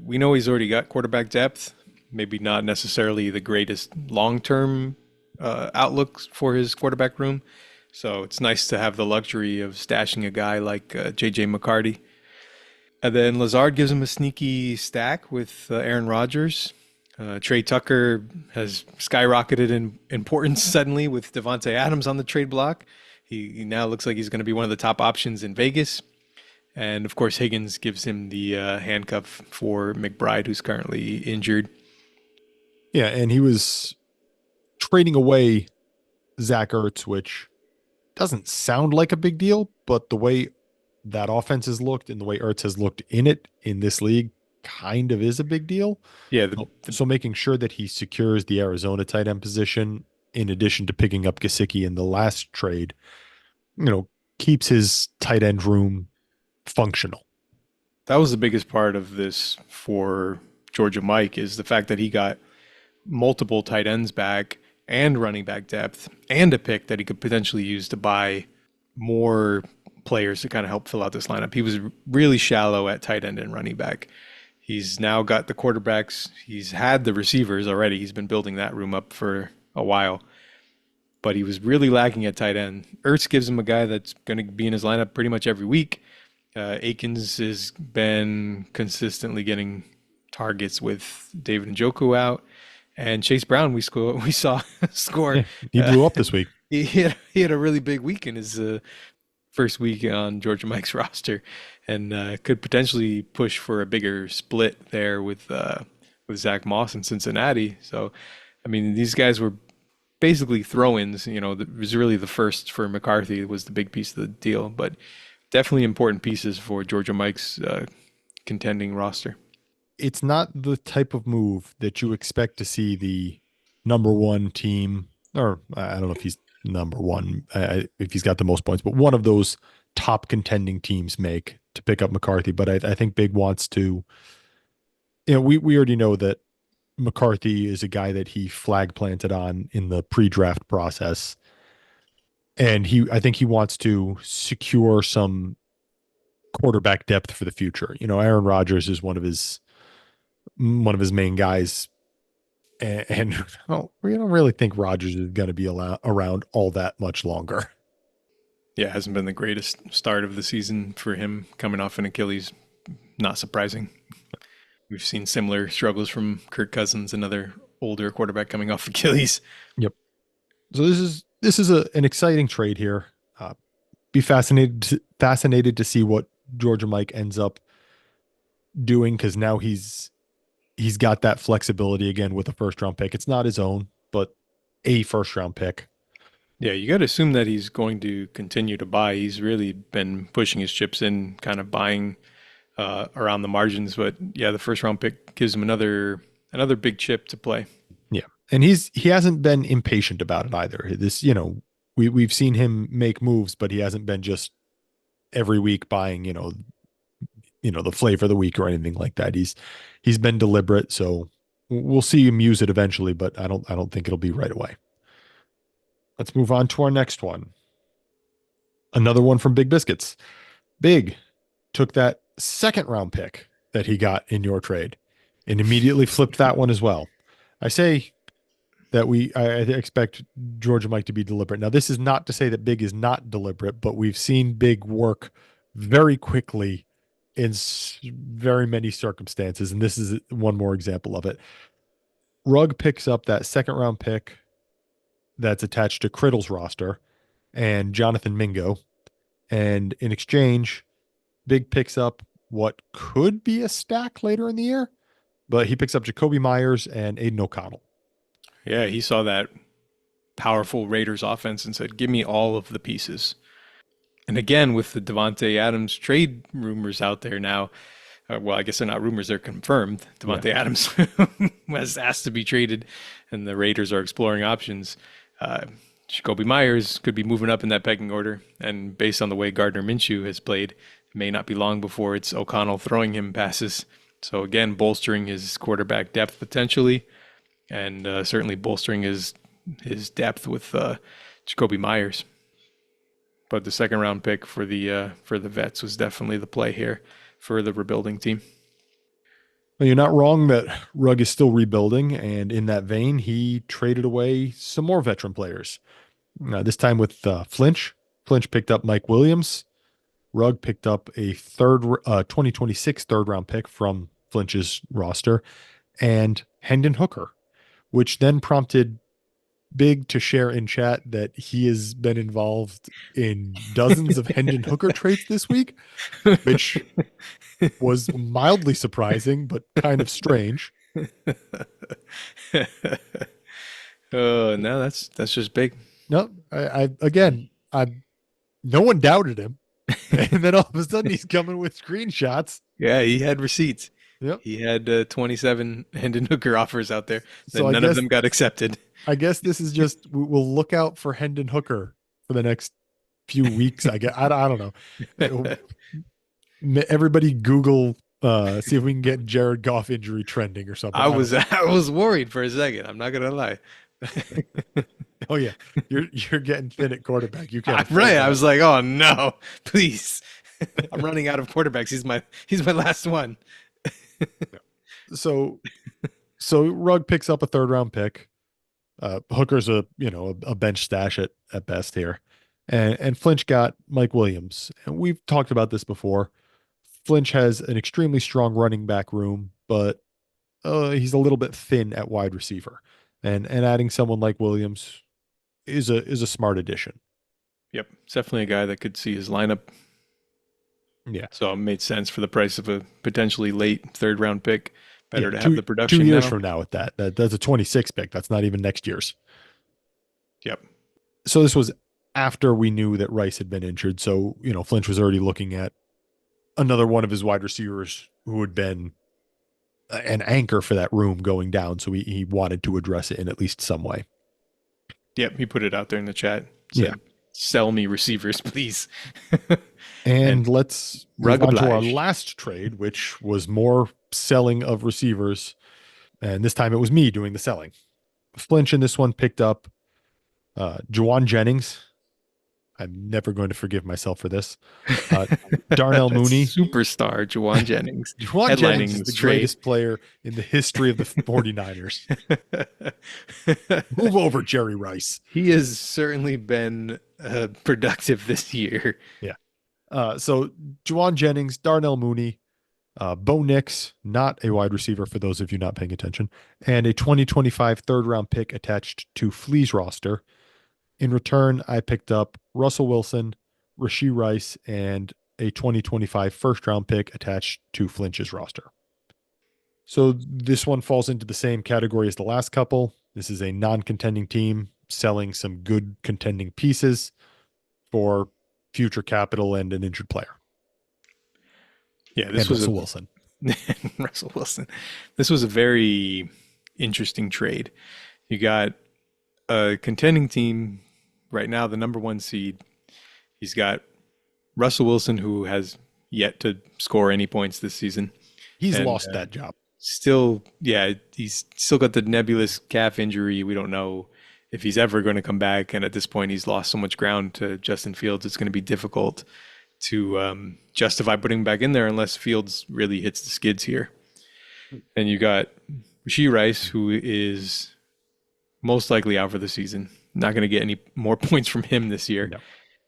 We know he's already got quarterback depth, maybe not necessarily the greatest long-term outlook for his quarterback room. So it's nice to have the luxury of stashing a guy like J.J. McCarty. And then Lazard gives him a sneaky stack with Aaron Rodgers. Trey Tucker has skyrocketed in importance suddenly with Devontae Adams on the trade block. He now looks like he's going to be one of the top options in Vegas. And, of course, Higgins gives him the handcuff for McBride, who's currently injured. Yeah, and he was trading away Zach Ertz, which doesn't sound like a big deal, but the way that offense has looked and the way Ertz has looked in this league kind of is a big deal. Yeah. So making sure that he secures the Arizona tight end position, in addition to picking up Gesicki in the last trade, keeps his tight end room functional. That was the biggest part of this for Georgia Mike, is the fact that he got multiple tight ends back and running back depth and a pick that he could potentially use to buy more players to kind of help fill out this lineup. He was really shallow at tight end and running back. He's now got the quarterbacks. He's had the receivers already. He's been building that room up for a while, but he was really lacking at tight end. Ertz gives him a guy that's going to be in his lineup pretty much every week. Akins has been consistently getting targets with David Njoku out, and Chase Brown we saw score. Yeah, he blew up this week. He had a really big week in his first week on Georgia Mike's roster, and could potentially push for a bigger split there with Zach Moss in Cincinnati. So, I mean, these guys were basically throw-ins. It was really the first for McCarthy was the big piece of the deal, but definitely important pieces for Georgia Mike's contending roster. It's not the type of move that you expect to see the number one team, or I don't know if he's number one, if he's got the most points, but one of those top contending teams make to pick up McCarthy. But I think Big wants to, we already know that McCarthy is a guy that he flag planted on in the pre-draft process. And I think he wants to secure some quarterback depth for the future. Aaron Rodgers is one of his main guys. And we don't really think Rodgers is going to be around all that much longer. Yeah, it hasn't been the greatest start of the season for him coming off an Achilles. Not surprising. We've seen similar struggles from Kirk Cousins, another older quarterback coming off Achilles. Yep. So this is an exciting trade here. Be fascinated to see what Georgia Mike ends up doing, because now he's got that flexibility again with a first round pick. It's not his own, but a first round pick. Yeah, you got to assume that he's going to continue to buy. He's really been pushing his chips in, kind of buying around the margins. But yeah, the first round pick gives him another big chip to play. Yeah, and he hasn't been impatient about it either. This, we've seen him make moves, but he hasn't been just every week buying, the flavor of the week or anything like that. He's been deliberate, so we'll see him use it eventually, but I don't think it'll be right away. Let's move on to our next one. Another one from Big Biscuits. Big took that second round pick that he got in your trade and immediately flipped that one as well. I say that I expect Georgia Mike to be deliberate. Now, this is not to say that Big is not deliberate, but we've seen Big work very quickly in very many circumstances, and this is one more example of it. Rugg picks up that second round pick that's attached to Criddle's roster and Jonathan Mingo, and in exchange, Big picks up what could be a stack later in the year, but he picks up Jacoby Myers and Aiden O'Connell. Yeah, he saw that powerful Raiders offense and said, "Give me all of the pieces." And again, with the Devontae Adams trade rumors out there now, well, I guess they're not rumors; they're confirmed. Devontae Adams was asked to be traded, and the Raiders are exploring options. Jacoby Myers could be moving up in that pecking order, and based on the way Gardner Minshew has played, it may not be long before it's O'Connell throwing him passes. So again, bolstering his quarterback depth potentially, and certainly bolstering his depth with Jacoby Myers. But the second round pick for the vets was definitely the play here for the rebuilding team. Well, you're not wrong that Rugg is still rebuilding, and in that vein, he traded away some more veteran players. This time with Flinch. Flinch picked up Mike Williams. Rugg picked up a 2026 third round pick from Flinch's roster, and Hendon Hooker, which then prompted Big to share in chat that he has been involved in dozens of Hendon Hooker trades this week, which was mildly surprising, but kind of strange. Oh, no, that's just big. No, no one doubted him. And then all of a sudden he's coming with screenshots. Yeah, he had receipts. Yep. He had 27 Hendon Hooker offers out there. So none of them got accepted. I guess this is just, we'll look out for Hendon Hooker for the next few weeks. I guess. I don't know. Everybody Google, see if we can get Jared Goff injury trending or something. I was worried for a second. I'm not gonna lie. Oh yeah, you're getting thin at quarterback. You can't. Right. I was like, oh no, please. I'm running out of quarterbacks. He's my last one. So Rugg picks up a third round pick. Hooker's a bench stash at best here. And Flinch got Mike Williams. And we've talked about this before. Flinch has an extremely strong running back room, but he's a little bit thin at wide receiver. And adding someone like Williams is a smart addition. Yep. It's definitely a guy that could see his lineup. Yeah. So it made sense for the price of a potentially late third round pick. Better to have the production 2 years now. from now with that's a 26 pick. That's not even next year's. Yep. So this was after we knew that Rice had been injured. So, Flinch was already looking at another one of his wide receivers who had been an anchor for that room going down. So he wanted to address it in at least some way. Yep. He put it out there in the chat. Said, sell me receivers, please. And let's move on to our obliged. last trade, which was more selling of receivers. And this time it was me doing the selling. Flinch in this one picked up Juwan Jennings. I'm never going to forgive myself for this. Darnell Mooney. Superstar Juwan Jennings. Juwan Jennings is the trade. greatest player in the history of the 49ers. Move over, Jerry Rice. He has certainly been productive this year. Yeah. So Juwan Jennings, Darnell Mooney, Bo Nix, not a wide receiver for those of you not paying attention, and a 2025 third round pick attached to Flea's roster. In return, I picked up Russell Wilson, Rashee Rice, and a 2025 first round pick attached to Flinch's roster. So this one falls into the same category as the last couple. This is a non-contending team selling some good contending pieces for future capital and an injured player. Yeah, this and was Russell Wilson. Russell Wilson. This was a very interesting trade. You got a contending team right now, the number one seed. He's got Russell Wilson, who has yet to score any points this season. He's lost that job. Still, yeah, he's still got the nebulous calf injury. We don't know if he's ever going to come back. And at this point, he's lost so much ground to Justin Fields. It's going to be difficult to justify putting him back in there unless Fields really hits the skids here. And you got Rashee Rice, who is most likely out for the season. Not going to get any more points from him this year. No.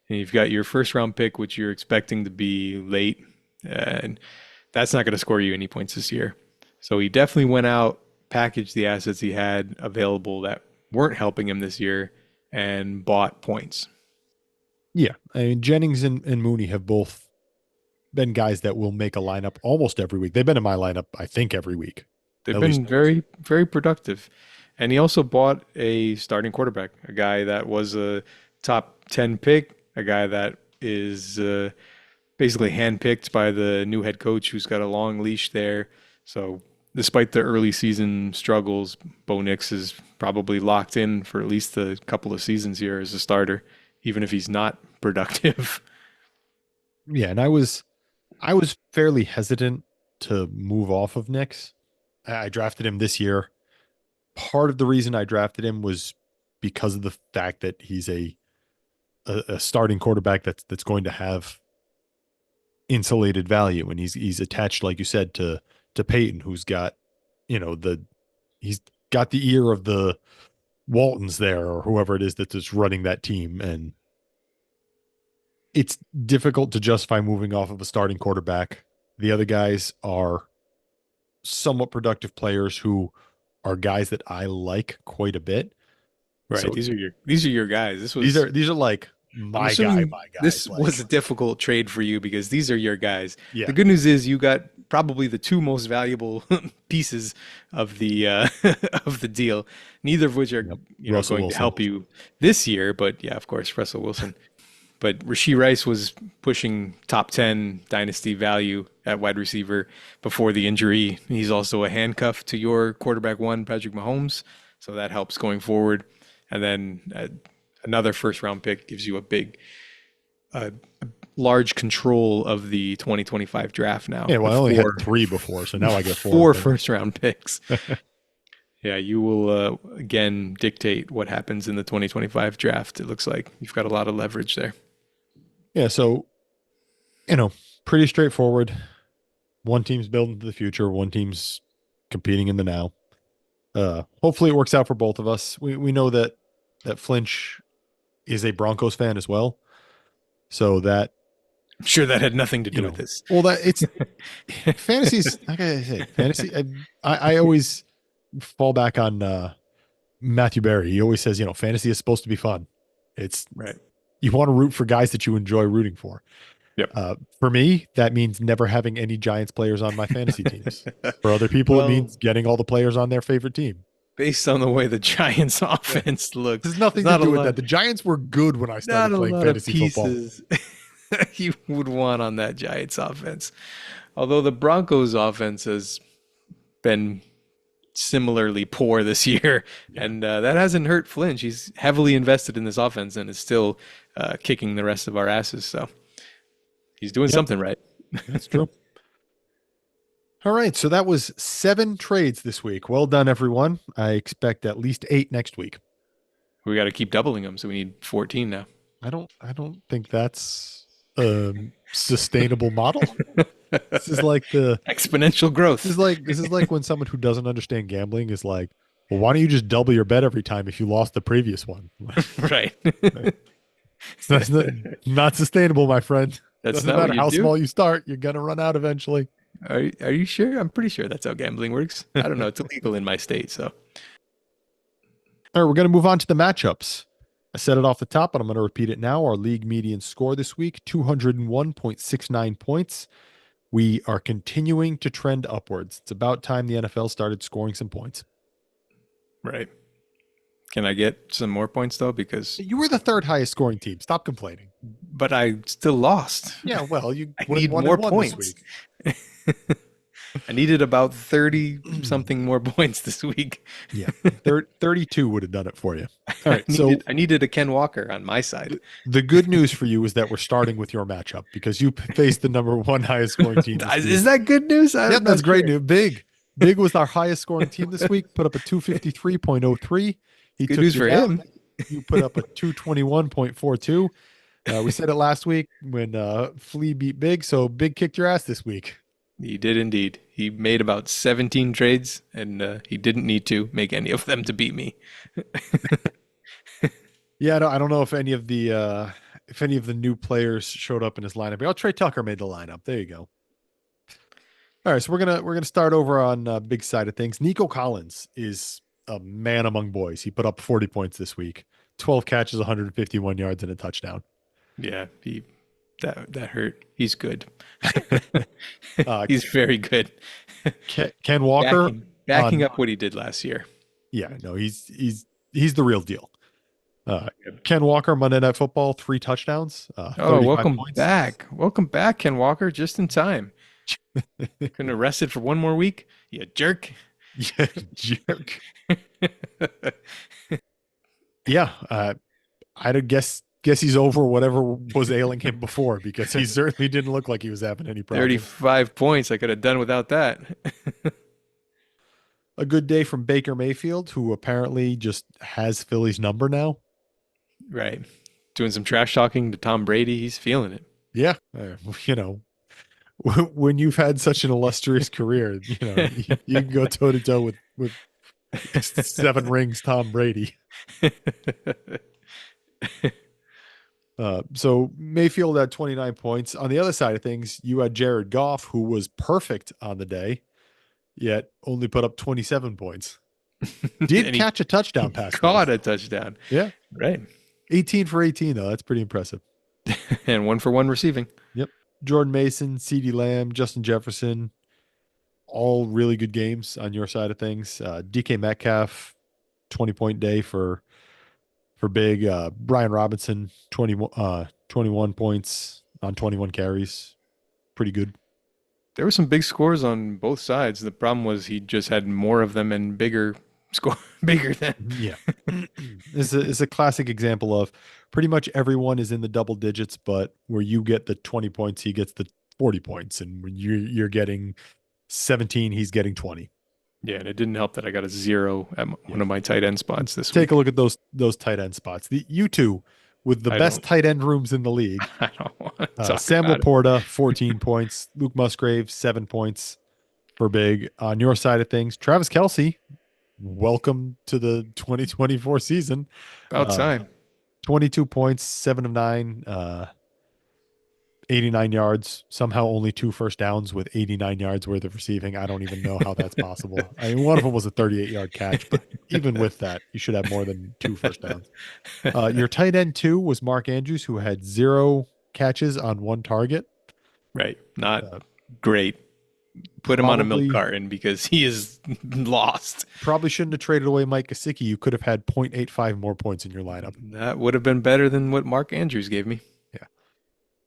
And you've got your first round pick, which you're expecting to be late. And that's not going to score you any points this year. So he definitely went out, packaged the assets he had available that weren't helping him this year, and bought points. Yeah. I mean, Jennings and Mooney have both been guys that will make a lineup almost every week. They've been in my lineup, I think, every week. They've been very, very productive. And he also bought a starting quarterback, a guy that was a top 10 pick, a guy that is basically handpicked by the new head coach who's got a long leash there. So despite the early season struggles, Bo Nix is probably locked in for at least a couple of seasons here as a starter, even if he's not productive. Yeah, and I was fairly hesitant to move off of Nix. I drafted him this year. Part of the reason I drafted him was because of the fact that he's a starting quarterback that's going to have insulated value, and he's attached, like you said, to Peyton, who's got, he's got the ear of the Waltons there, or whoever it is that's running that team, and it's difficult to justify moving off of a starting quarterback. The other guys are somewhat productive players who are guys that I like quite a bit. Right. So these are your guys. These are like my guys. This like, was a difficult trade for you because these are your guys. Yeah. The good news is you got probably the two most valuable pieces of the of the deal, neither of which are going to help you this year. But yeah, of course, Russell Wilson. But Rashee Rice was pushing top 10 dynasty value at wide receiver before the injury. He's also a handcuff to your quarterback one, Patrick Mahomes. So that helps going forward. And then another first round pick gives you a big, large control of the 2025 draft now. Yeah, well, I only had 3 before, so now I get 4. 4 first round picks. Yeah, you will again dictate what happens in the 2025 draft. It looks like you've got a lot of leverage there. Yeah, so, pretty straightforward. One team's building to the future. One team's competing in the now. Hopefully it works out for both of us. We know that Flinch is a Broncos fan as well. So that... I'm sure that had nothing to do with this. Well, that it's... Fantasy's... Like I say, fantasy... I always fall back on Matthew Berry. He always says, fantasy is supposed to be fun. It's... Right. You want to root for guys that you enjoy rooting for. Yep. For me, that means never having any Giants players on my fantasy teams. For other people, it means getting all the players on their favorite team. Based on the way the Giants offense looks. There's nothing to do with that. The Giants were good when I started playing fantasy football. You would want on that Giants offense. Although the Broncos offense has been similarly poor this year, and that hasn't hurt Flinch. He's heavily invested in this offense and is still kicking the rest of our asses. So he's doing something right. That's true. All right, so that was 7 trades this week. Well done, everyone. I expect at least 8 next week. We got to keep doubling them, so we need 14 now. I don't think that's a sustainable model. This is like the exponential growth. This is like when someone who doesn't understand gambling is like, well, why don't you just double your bet every time if you lost the previous one? Right. That's not sustainable, my friend. That's Doesn't matter how small you start, you're gonna run out eventually. Are you sure? I'm pretty sure that's how gambling works. I don't know. It's illegal in my state, so. All right, we're gonna move on to the matchups. I said it off the top, but I'm gonna repeat it now. Our league median score this week, 201.69 points. We are continuing to trend upwards. It's about time the NFL started scoring some points. Right. Can I get some more points, though? Because you were the 3rd highest scoring team. Stop complaining. But I still lost. Yeah, well, you need more points. I needed about 30-something more points this week. Yeah, 32 would have done it for you. All right, I needed a Ken Walker on my side. The good news for you is that we're starting with your matchup because you faced the number 1 highest scoring team. Is that good news? Yep, that's great news. Big was our highest scoring team this week. Put up a 253.03. Good news for him. You put up a 221.42. We said it last week when Flea beat Big, so Big kicked your ass this week. He did indeed. He made about 17 trades, and he didn't need to make any of them to beat me. Yeah, I don't know if any of the new players showed up in his lineup. Oh, Trey Tucker made the lineup. There you go. All right, so we're gonna start over on Big side of things. Nico Collins is a man among boys. He put up 40 points this week, 12 catches, 151 yards, and a touchdown. Yeah, that hurt. He's good. He's very good. Ken Walker backing up what he did last year. Yeah, no, he's the real deal. Ken Walker, Monday Night Football, 3 touchdowns, Oh, 35 welcome points. back. Welcome back, Ken Walker, just in time. Couldn't have rested for one more week. You jerk. Yeah, jerk. Yeah, I'd guess he's over whatever was ailing him before, because he certainly didn't look like he was having any problems. 35 points. I could have done without that. A good day from Baker Mayfield, who apparently just has Philly's number now. Right. Doing some trash talking to Tom Brady. He's feeling it. Yeah, when you've had such an illustrious career, you can go toe to toe with 7 rings Tom Brady. So Mayfield had 29 points. On the other side of things, you had Jared Goff, who was perfect on the day, yet only put up 27 points. Did catch a touchdown pass. Caught a touchdown. Yeah. Right. 18 for 18, though. That's pretty impressive. And 1 for 1 receiving. Yep. Jordan Mason, CeeDee Lamb, Justin Jefferson, all really good games on your side of things. DK Metcalf, 20-point day for Big. Brian Robinson, 21 points on 21 carries. Pretty good. There were some big scores on both sides. The problem was he just had more of them and bigger than. Yeah. It's a classic example of pretty much everyone is in the double digits, but where you get the 20 points, he gets the 40 points. And when you're getting 17, he's getting 20. Yeah, and it didn't help that I got a 0 at one of my tight end spots this week. Take a look at those tight end spots. You two with the best tight end rooms in the league. I don't want to talk Sam about it. Laporta, 14 points. Luke Musgrave, 7 points for Big. On your side of things, Travis Kelce, welcome to the 2024 season. About time. 22 points, 7 of 9, 89 yards, somehow only 2 first downs with 89 yards worth of receiving. I don't even know how that's possible. I mean, one of them was a 38-yard catch, but even with that, you should have more than 2 first downs. Your tight end 2 was Mark Andrews, who had 0 catches on 1 target. Right. Not great. Put him on a milk carton because he is lost. Probably shouldn't have traded away Mike Gesicki. You could have had 0.85 more points in your lineup. That would have been better than what Mark Andrews gave me. Yeah.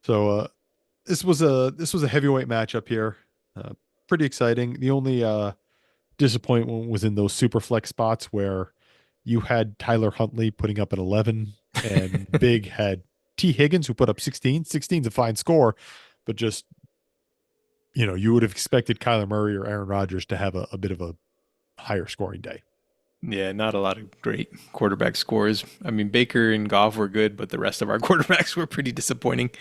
So this was a heavyweight matchup here. Pretty exciting. The only disappointment was in those super flex spots where you had Tyler Huntley putting up an 11 and Big had T. Higgins, who put up 16. 16's a fine score, but just, you would have expected Kyler Murray or Aaron Rodgers to have a bit of a higher scoring day. Yeah, not a lot of great quarterback scores. I mean, Baker and Goff were good, but the rest of our quarterbacks were pretty disappointing.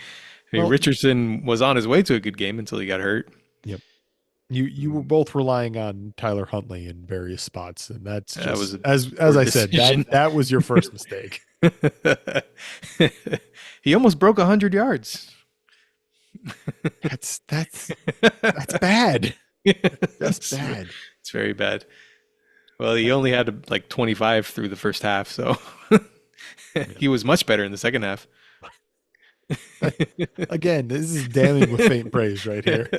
I mean, Richardson was on his way to a good game until he got hurt. Yep. You were both relying on Tyler Huntley in various spots, and that's just, as I said, that was your first mistake. He almost broke 100 yards. That's bad. That's bad. It's very bad. Well, he only had like 25 through the first half, so he was much better in the second half. Again, this is damning with faint praise right here.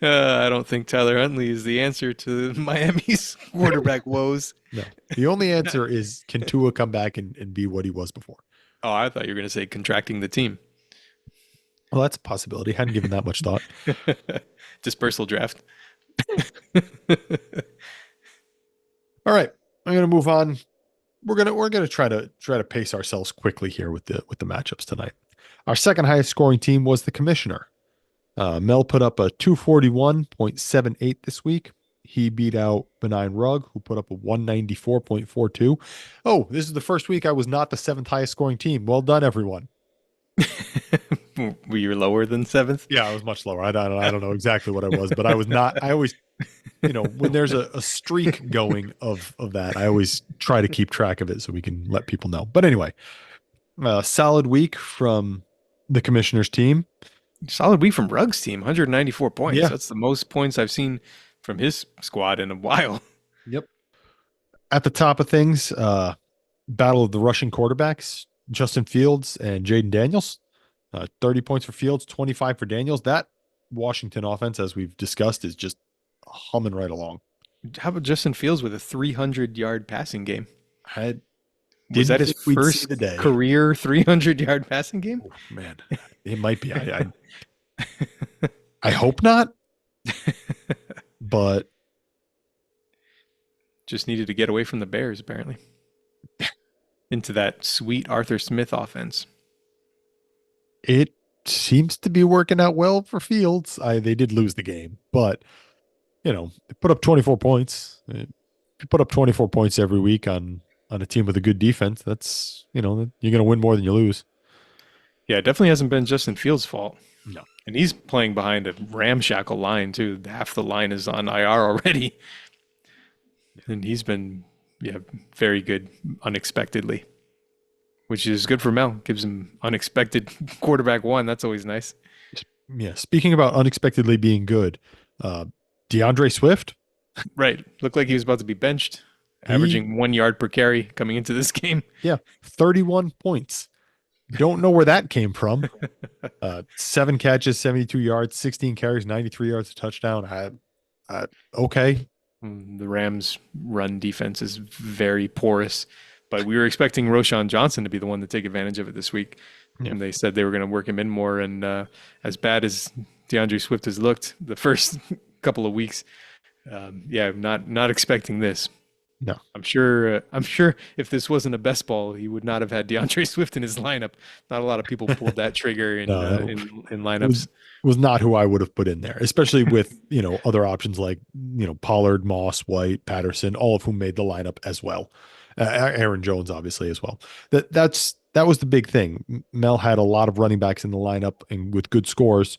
I don't think Tyler Huntley is the answer to Miami's quarterback woes. No, the only answer is, can Tua come back and be what he was before? Oh, I thought you were going to say contracting the team. Well, that's a possibility. Hadn't given that much thought. Dispersal draft. All right, I'm gonna move on. We're gonna try to pace ourselves quickly here with the matchups tonight. Our second highest scoring team was the Commissioner. Mel put up a 241.78 this week. He beat out Benign Rug, who put up a 194.42. Oh, this is the first week I was not the 7th highest scoring team. Well done, everyone. Were you lower than 7th? Yeah, I was much lower. I don't know exactly what I was, but I was not. I always, when there's a streak going of that, I always try to keep track of it so we can let people know. But anyway, solid week from the Commissioner's team. Solid week from Rug's team, 194 points. Yeah. That's the most points I've seen from his squad in a while. Yep. At the top of things, battle of the rushing quarterbacks, Justin Fields and Jaden Daniels. 30 points for Fields, 25 for Daniels. That Washington offense, as we've discussed, is just humming right along. How about Justin Fields with a 300-yard passing game? I Was didn't that his think we'd see first the day. career 300-yard passing game? Oh, man, it might be. I hope not, but Just needed to get away from the Bears, apparently. Into that sweet Arthur Smith offense. it seems to be working out well for Fields. They did lose the game, but they put up 24 points. If you put up 24 points every week on a team with a good defense, that's you're going to win more than you lose. Yeah, it definitely hasn't been Justin Fields' fault. No. And he's playing behind a ramshackle line, too. Half the line is on IR already. And he's been, very good unexpectedly, which is good for Mel. Gives him unexpected quarterback one. That's always nice. Yeah. Speaking about unexpectedly being good, DeAndre Swift. Right. Looked like he was about to be benched, averaging 1 yard per carry coming into this game. Yeah. 31 points. Don't know where that came from. 7 catches, 72 yards, 16 carries, 93 yards, a touchdown. Okay. The Rams' run defense is very porous, but we were expecting Roshan Johnson to be the one to take advantage of it this week. Yeah. And they said they were going to work him in more. And as bad as DeAndre Swift has looked the first couple of weeks, not expecting this. No, I'm sure if this wasn't a best ball, he would not have had DeAndre Swift in his lineup. Not a lot of people pulled that trigger in lineups. Was not who I would have put in there, especially with other options like Pollard, Moss, White, Patterson, all of whom made the lineup as well. Aaron Jones obviously as well. That was the big thing. Mel had a lot of running backs in the lineup and with good scores.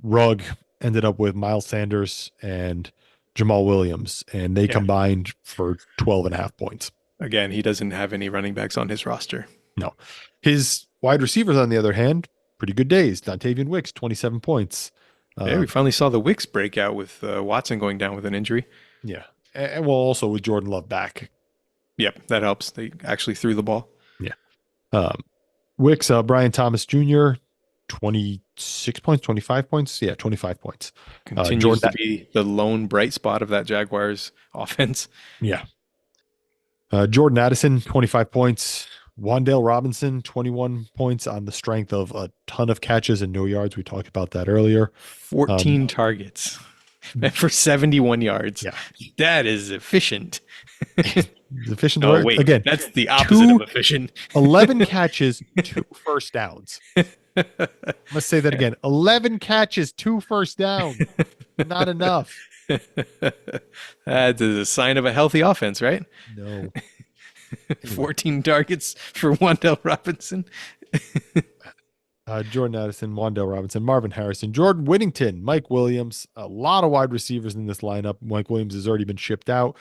Rugg ended up with Miles Sanders and Jamal Williams, and they combined for 12.5 points. Again, he doesn't have any running backs on his roster. No. His wide receivers, on the other hand, pretty good days. Dontavian Wicks, 27 points. We finally saw the Wicks breakout with Watson going down with an injury. Yeah. And well, also with Jordan Love back. Yep, that helps. They actually threw the ball. Yeah. Wicks, Brian Thomas Jr., 26 points, 25 points. Yeah, 25 points. Continues to be the lone bright spot of that Jaguars offense. Yeah. Jordan Addison, 25 points. Wan'Dale Robinson, 21 points on the strength of a ton of catches and no yards. We talked about that earlier. 14 targets for 71 yards. Yeah. That is efficient. Efficient. Oh, wait. Again, that's the opposite of efficient. 11 catches, 2 first downs. Let's say that again. 11 catches, 2 first down. Not enough. That is a sign of a healthy offense, right? No. 14 targets for Wan'Dale Robinson. Jordan Addison, Wan'Dale Robinson, Marvin Harrison, Jordan Whittington, Mike Williams. A lot of wide receivers in this lineup. Mike Williams has already been shipped out.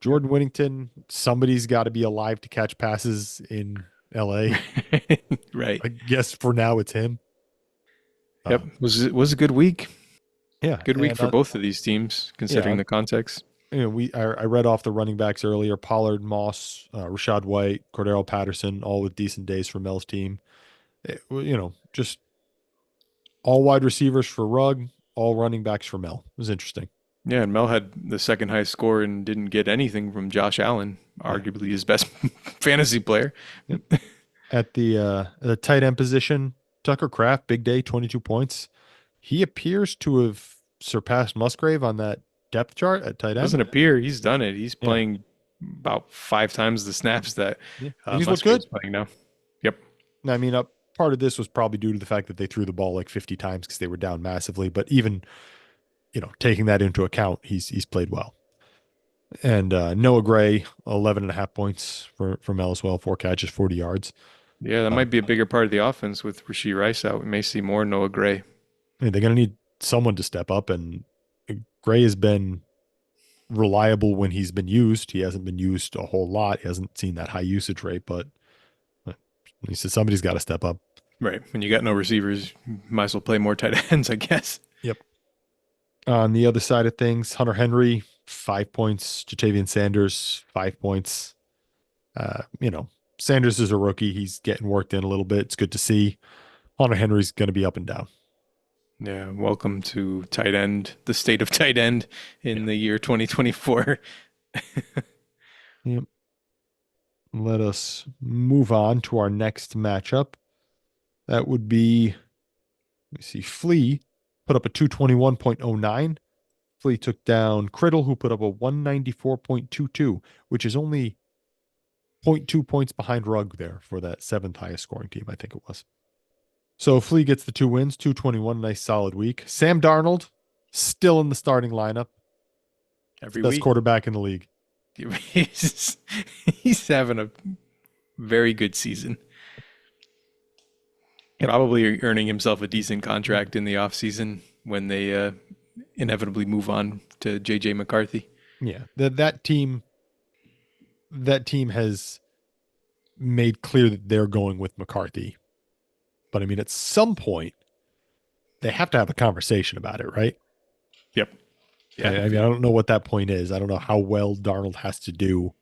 Jordan Whittington, somebody's got to be alive to catch passes in LA. Right. I guess for now it's him. Yep. Was a good week. Yeah. Good week for both of these teams, considering the context. I read off the running backs earlier: Pollard, Moss, Rashad White, Cordero Patterson, all with decent days for Mel's team. Just all wide receivers for Rugg, all running backs for Mel. It was interesting. Yeah, and Mel had the second highest score and didn't get anything from Josh Allen, arguably his best fantasy player. At the tight end position, Tucker Kraft, big day, 22 points. He appears to have surpassed Musgrave on that depth chart at tight end. Doesn't appear. He's done it. He's playing about 5 times the snaps that he's looked good playing now. Yep. I mean, part of this was probably due to the fact that they threw the ball like 50 times because they were down massively. But even taking that into account, he's played well. And Noah Gray, 11.5 points for Mel as well, 4 catches, 40 yards. Yeah, that might be a bigger part of the offense with Rashee Rice out. We may see more Noah Gray. They're going to need someone to step up, and Gray has been reliable when he's been used. He hasn't been used a whole lot. He hasn't seen that high usage rate, but he said somebody's got to step up. Right. When you got no receivers, you might as well play more tight ends, I guess. Yep. On the other side of things, Hunter Henry, 5 points. Jatavian Sanders, 5 points. Sanders is a rookie. He's getting worked in a little bit. It's good to see. Hunter Henry's going to be up and down. Yeah, welcome to tight end, the state of tight end in the year 2024. Yep. Let us move on to our next matchup. That would be, let me see, Flea put up a 221.09. Flea took down Criddle, who put up a 194.22, which is only zero point 0.2 points behind Rug there for that seventh highest scoring team, I think it was. So Flea gets the 2 wins, 221, nice solid week. Sam Darnold, still in the starting lineup. Every Best week. quarterback in the league. He's having a very good season. Yep. Probably earning himself a decent contract in the offseason when they inevitably move on to JJ McCarthy. Yeah, that team has made clear that they're going with McCarthy. But I mean, at some point, they have to have a conversation about it, right? Yep. Yeah. I mean, I don't know what that point is. I don't know how well Darnold has to do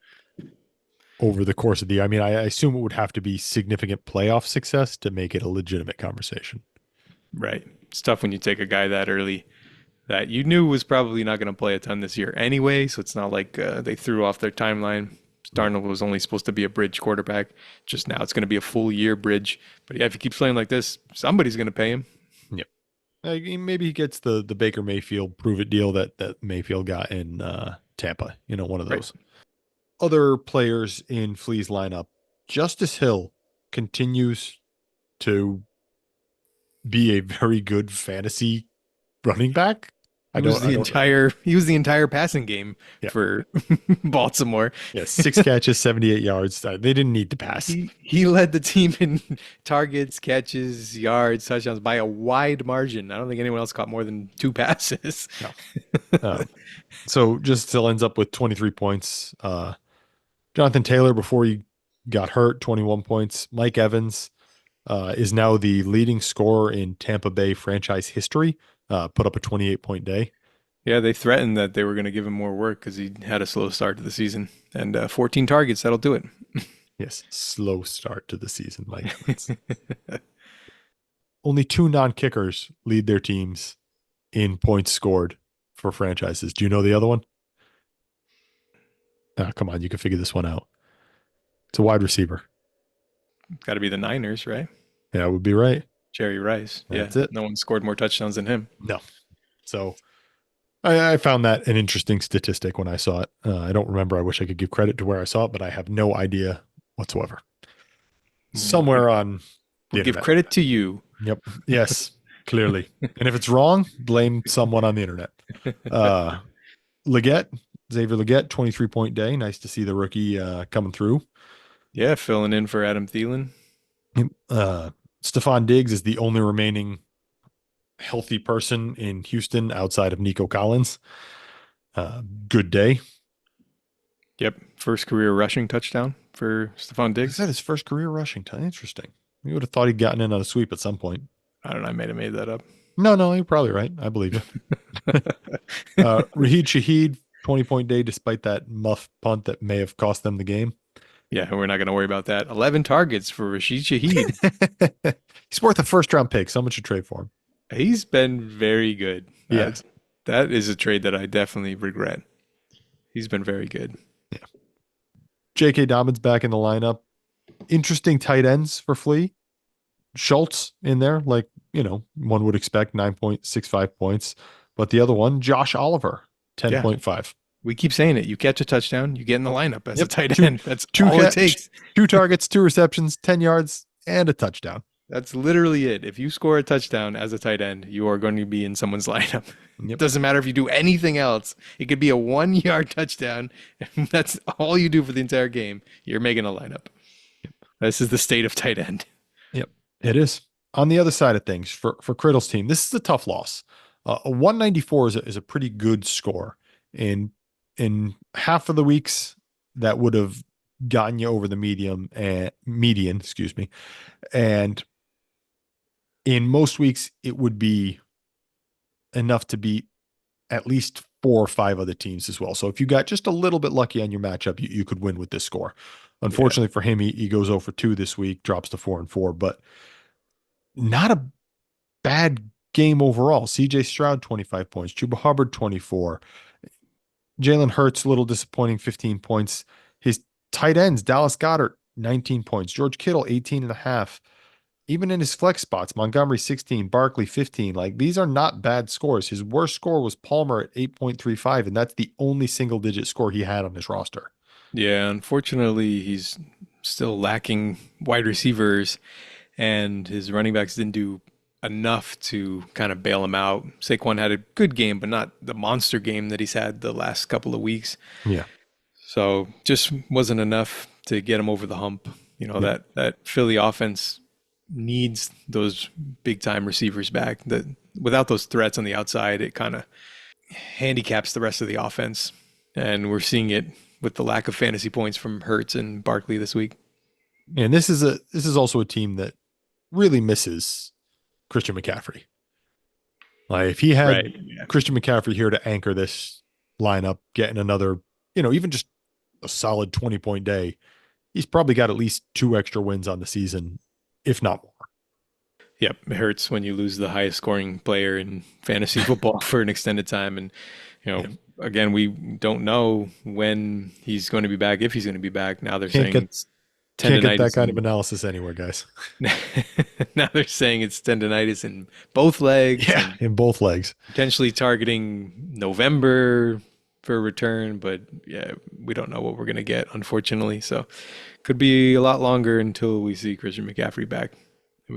over the course of the year. I mean, I assume it would have to be significant playoff success to make it a legitimate conversation. Right. It's tough when you take a guy that early that you knew was probably not going to play a ton this year anyway. So it's not like they threw off their timeline. Darnold was only supposed to be a bridge quarterback. Just now it's going to be a full year bridge. But yeah, if he keeps playing like this, somebody's going to pay him. Yep. Maybe he gets the Baker Mayfield prove it deal that Mayfield got in Tampa. One of those. Right. Other players in Flea's lineup, Justice Hill continues to be a very good fantasy running back. He was the entire passing game for Baltimore. Yeah, 6 catches, 78 yards. They didn't need to pass. He led the team in targets, catches, yards, touchdowns by a wide margin. I don't think anyone else caught more than 2 passes. No. So just still ends up with 23 points. Jonathan Taylor, before he got hurt, 21 points. Mike Evans is now the leading scorer in Tampa Bay franchise history. Put up a 28-point day. Yeah, they threatened that they were going to give him more work because he had a slow start to the season. And 14 targets, that'll do it. Yes, slow start to the season, Mike Evans. Only 2 non-kickers lead their teams in points scored for franchises. Do you know the other one? Come on, you can figure this one out. It's a wide receiver. Got to be the Niners, right? Yeah, it would be right. Jerry Rice. That's it. No one scored more touchdowns than him. No. So I found that an interesting statistic when I saw it. I don't remember. I wish I could give credit to where I saw it, but I have no idea whatsoever. Somewhere on the internet. Give credit to you. Yep. Yes, clearly. And if it's wrong, blame someone on the internet. Xavier Legette, 23-point day. Nice to see the rookie coming through. Yeah, filling in for Adam Thielen. Stephon Diggs is the only remaining healthy person in Houston outside of Nico Collins. Good day. Yep. First career rushing touchdown for Stephon Diggs. Is that his first career rushing touchdown? Interesting. You would have thought he'd gotten in on a sweep at some point. I don't know. I might have made that up. No, you're probably right. I believe you. Raheed Shaheed, 20-point day, despite that muff punt that may have cost them the game. Yeah, we're not going to worry about that. 11 targets for Rashid Shaheed. He's worth a first-round pick. Someone should trade for him. He's been very good. Yeah. That is a trade that I definitely regret. He's been very good. Yeah. J.K. Dobbins back in the lineup. Interesting tight ends for Flea. Schultz in there, like, one would expect, 9.65 points. But the other one, Josh Oliver, 10.5. Yeah. We keep saying it. You catch a touchdown, you get in the lineup as a tight end. That's all it takes. 2 targets, 2 receptions, 10 yards, and a touchdown. That's literally it. If you score a touchdown as a tight end, you are going to be in someone's lineup. Yep. It doesn't matter if you do anything else. It could be a 1-yard touchdown. That's all you do for the entire game. You're making a lineup. Yep. This is the state of tight end. Yep, it is. On the other side of things, for Criddle's team, this is a tough loss. A 194 is a pretty good score. In half of the weeks, that would have gotten you over the median, and in most weeks, it would be enough to beat at least 4 or 5 other teams as well. So if you got just a little bit lucky on your matchup, you could win with this score. Unfortunately for him, he goes 0 for 2 this week, drops to 4-4, but not a bad game overall. CJ Stroud, 25 points. Chuba Hubbard, 24. Jalen Hurts, a little disappointing, 15 points. His tight ends, Dallas Goedert, 19 points. George Kittle, 18 and a half. Even in his flex spots, Montgomery, 16, Barkley, 15. Like, these are not bad scores. His worst score was Palmer at 8.35, and that's the only single-digit score he had on his roster. Yeah, unfortunately, he's still lacking wide receivers, and his running backs didn't do enough to kind of bail him out. Saquon had a good game, but not the monster game that he's had the last couple of weeks. Yeah. So just wasn't enough to get him over the hump. You know, that Philly offense needs those big time receivers back. That without those threats on the outside, it kind of handicaps the rest of the offense. And we're seeing it with the lack of fantasy points from Hurts and Barkley this week. And this is also a team that really misses Christian McCaffrey. Like, if he had Christian McCaffrey here to anchor this lineup, getting another, even just a solid 20-point day, he's probably got at least 2 extra wins on the season, if not more. Yep, it hurts when you lose the highest scoring player in fantasy football for an extended time. And, again, we don't know when he's going to be back, if he's going to be back. Now they're saying it's tendinitis. Can't get that kind of analysis anywhere, guys. Now they're saying it's tendinitis in both legs. Yeah, in both legs. Potentially targeting November for a return, but yeah, we don't know what we're going to get, unfortunately. So could be a lot longer until we see Christian McCaffrey back.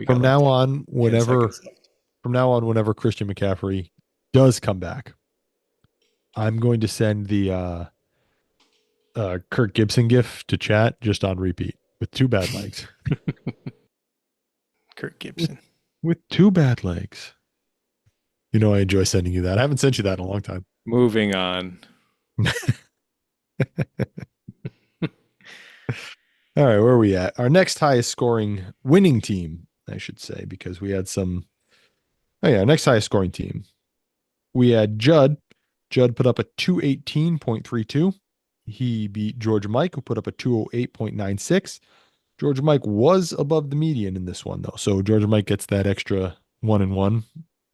From now on, whenever Christian McCaffrey does come back, I'm going to send the Kirk Gibson gif to chat just on repeat with 2 bad legs. Kirk Gibson. With 2 bad legs. I enjoy sending you that. I haven't sent you that in a long time. Moving on. All right, where are we at? Our next highest scoring winning team, I should say, because we had some. Oh yeah, next highest scoring team. We had Judd. Judd put up a 218.32. He beat George Mike, who put up a 208.96. George Mike was above the median in this one, though. So George Mike gets that extra 1-1,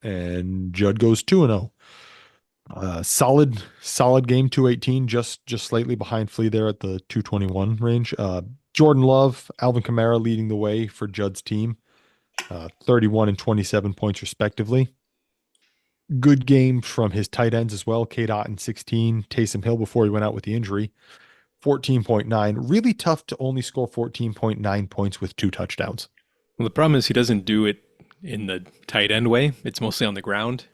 and Judd goes 2-0. Solid game, 218, just slightly behind Flea there at the 221 range. Jordan Love, Alvin Kamara leading the way for Judd's team, 31 and 27 points respectively. Good game from his tight ends as well. K-Dot and 16. Taysom Hill before he went out with the injury, 14.9. Really tough to only score 14.9 points with 2 touchdowns. Well, the problem is he doesn't do it in the tight end way. It's mostly on the ground.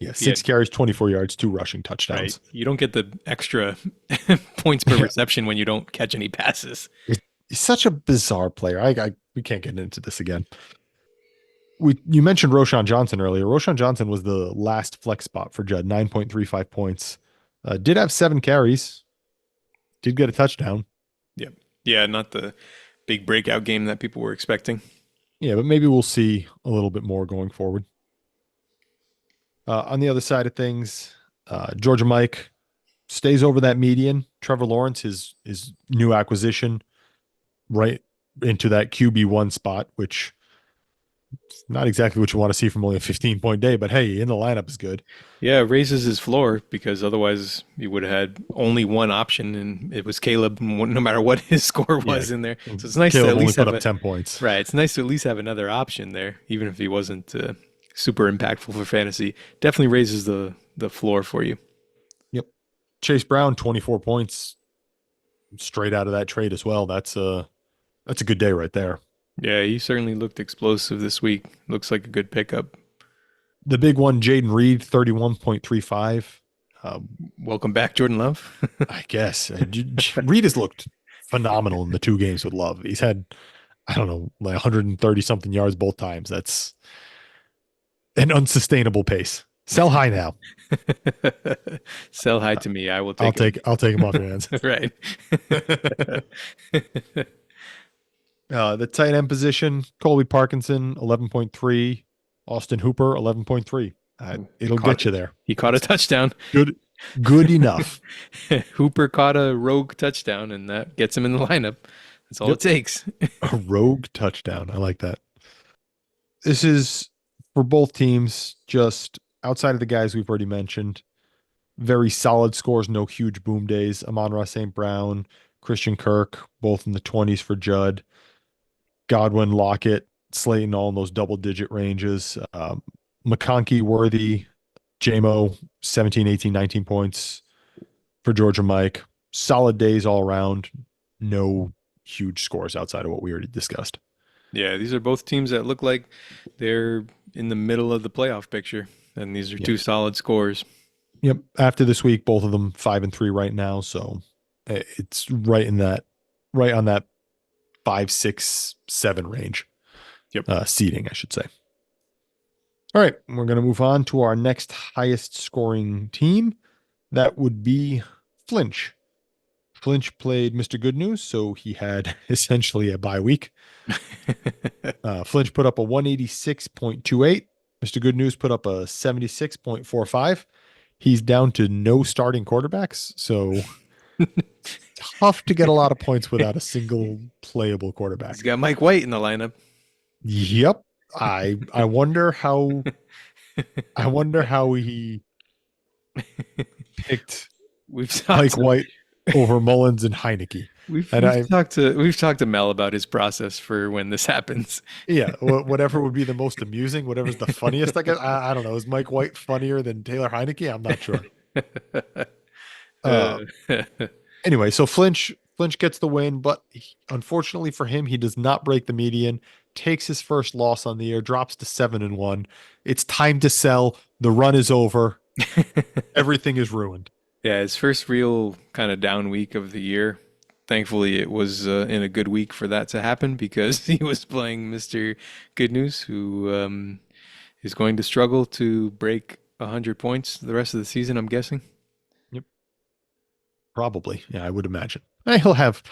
Yeah, 6 carries, 24 yards, 2 rushing touchdowns. Right. You don't get the extra points per reception when you don't catch any passes. He's such a bizarre player. We can't get into this again. You mentioned Roschon Johnson earlier. Roschon Johnson was the last flex spot for Judd, 9.35 points. Did have 7 carries. Did get a touchdown. Yep. Yeah, not the big breakout game that people were expecting. Yeah, but maybe we'll see a little bit more going forward. On the other side of things, Georgia Mike stays over that median. Trevor Lawrence, his new acquisition, right into that QB1 spot, which is not exactly what you want to see from only a 15-point day, but hey, in the lineup is good. Yeah, it raises his floor because otherwise you would have had only one option, and it was Caleb, no matter what his score was in there. So it's nice Caleb to at least only have put up 10 points. Right, it's nice to at least have another option there, even if he wasn't super impactful for fantasy. Definitely raises the floor for you. Yep. Chase Brown, 24 points straight out of that trade as well. That's a good day right there. Yeah, he certainly looked explosive this week. Looks like a good pickup. The big one, Jaden Reed, 31.35. Welcome back, Jordan Love. I guess. Reed has looked phenomenal in the 2 games with Love. He's had, I don't know, like 130 something yards both times. That's an unsustainable pace. Sell high now. Sell high to me. I will take I'll take him off your hands. Right. The tight end position, Colby Parkinson, 11.3. Austin Hooper, 11.3. It'll get you there. He caught a touchdown. Good enough. Hooper caught a rogue touchdown, and that gets him in the lineup. That's all it takes. A rogue touchdown. I like that. This is for both teams, just outside of the guys we've already mentioned, very solid scores, no huge boom days. Amon-Ra St. Brown, Christian Kirk, both in the 20s for Judd. Godwin, Lockett, Slayton, all in those double-digit ranges. McConkey, Worthy, JMO, 17, 18, 19 points for Georgia Mike. Solid days all around. No huge scores outside of what we already discussed. Yeah, these are both teams that look like they're in the middle of the playoff picture, and these are two solid scores. Yep. After this week, both of them 5-3 right now, so it's right on that 5, 6, 7 range. Yep. Seeding, I should say. All right, we're going to move on to our next highest scoring team. That would be Flinch. Flinch played Mr. Good News, so he had essentially a bye week. Flinch put up a 186.28. Mr. Good News put up a 76.45. He's down to no starting quarterbacks, so tough to get a lot of points without a single playable quarterback. He's got Mike White in the lineup. Yep. I wonder how he picked Mike White over Mullins and Heineke. We've talked to Mel about his process for when this happens. Yeah, whatever would be the most amusing, whatever's the funniest. I guess I don't know. Is Mike White funnier than Taylor Heineke? I'm not sure. Anyway, so Flinch gets the win, but unfortunately for him, he does not break the median. Takes his first loss on the year, drops to 7-1. It's time to sell. The run is over. Everything is ruined. Yeah, his first real kind of down week of the year. Thankfully, it was in a good week for that to happen because he was playing Mr. Good News, who is going to struggle to break 100 points the rest of the season, I'm guessing. Yep. Probably. Yeah, I would imagine. He'll have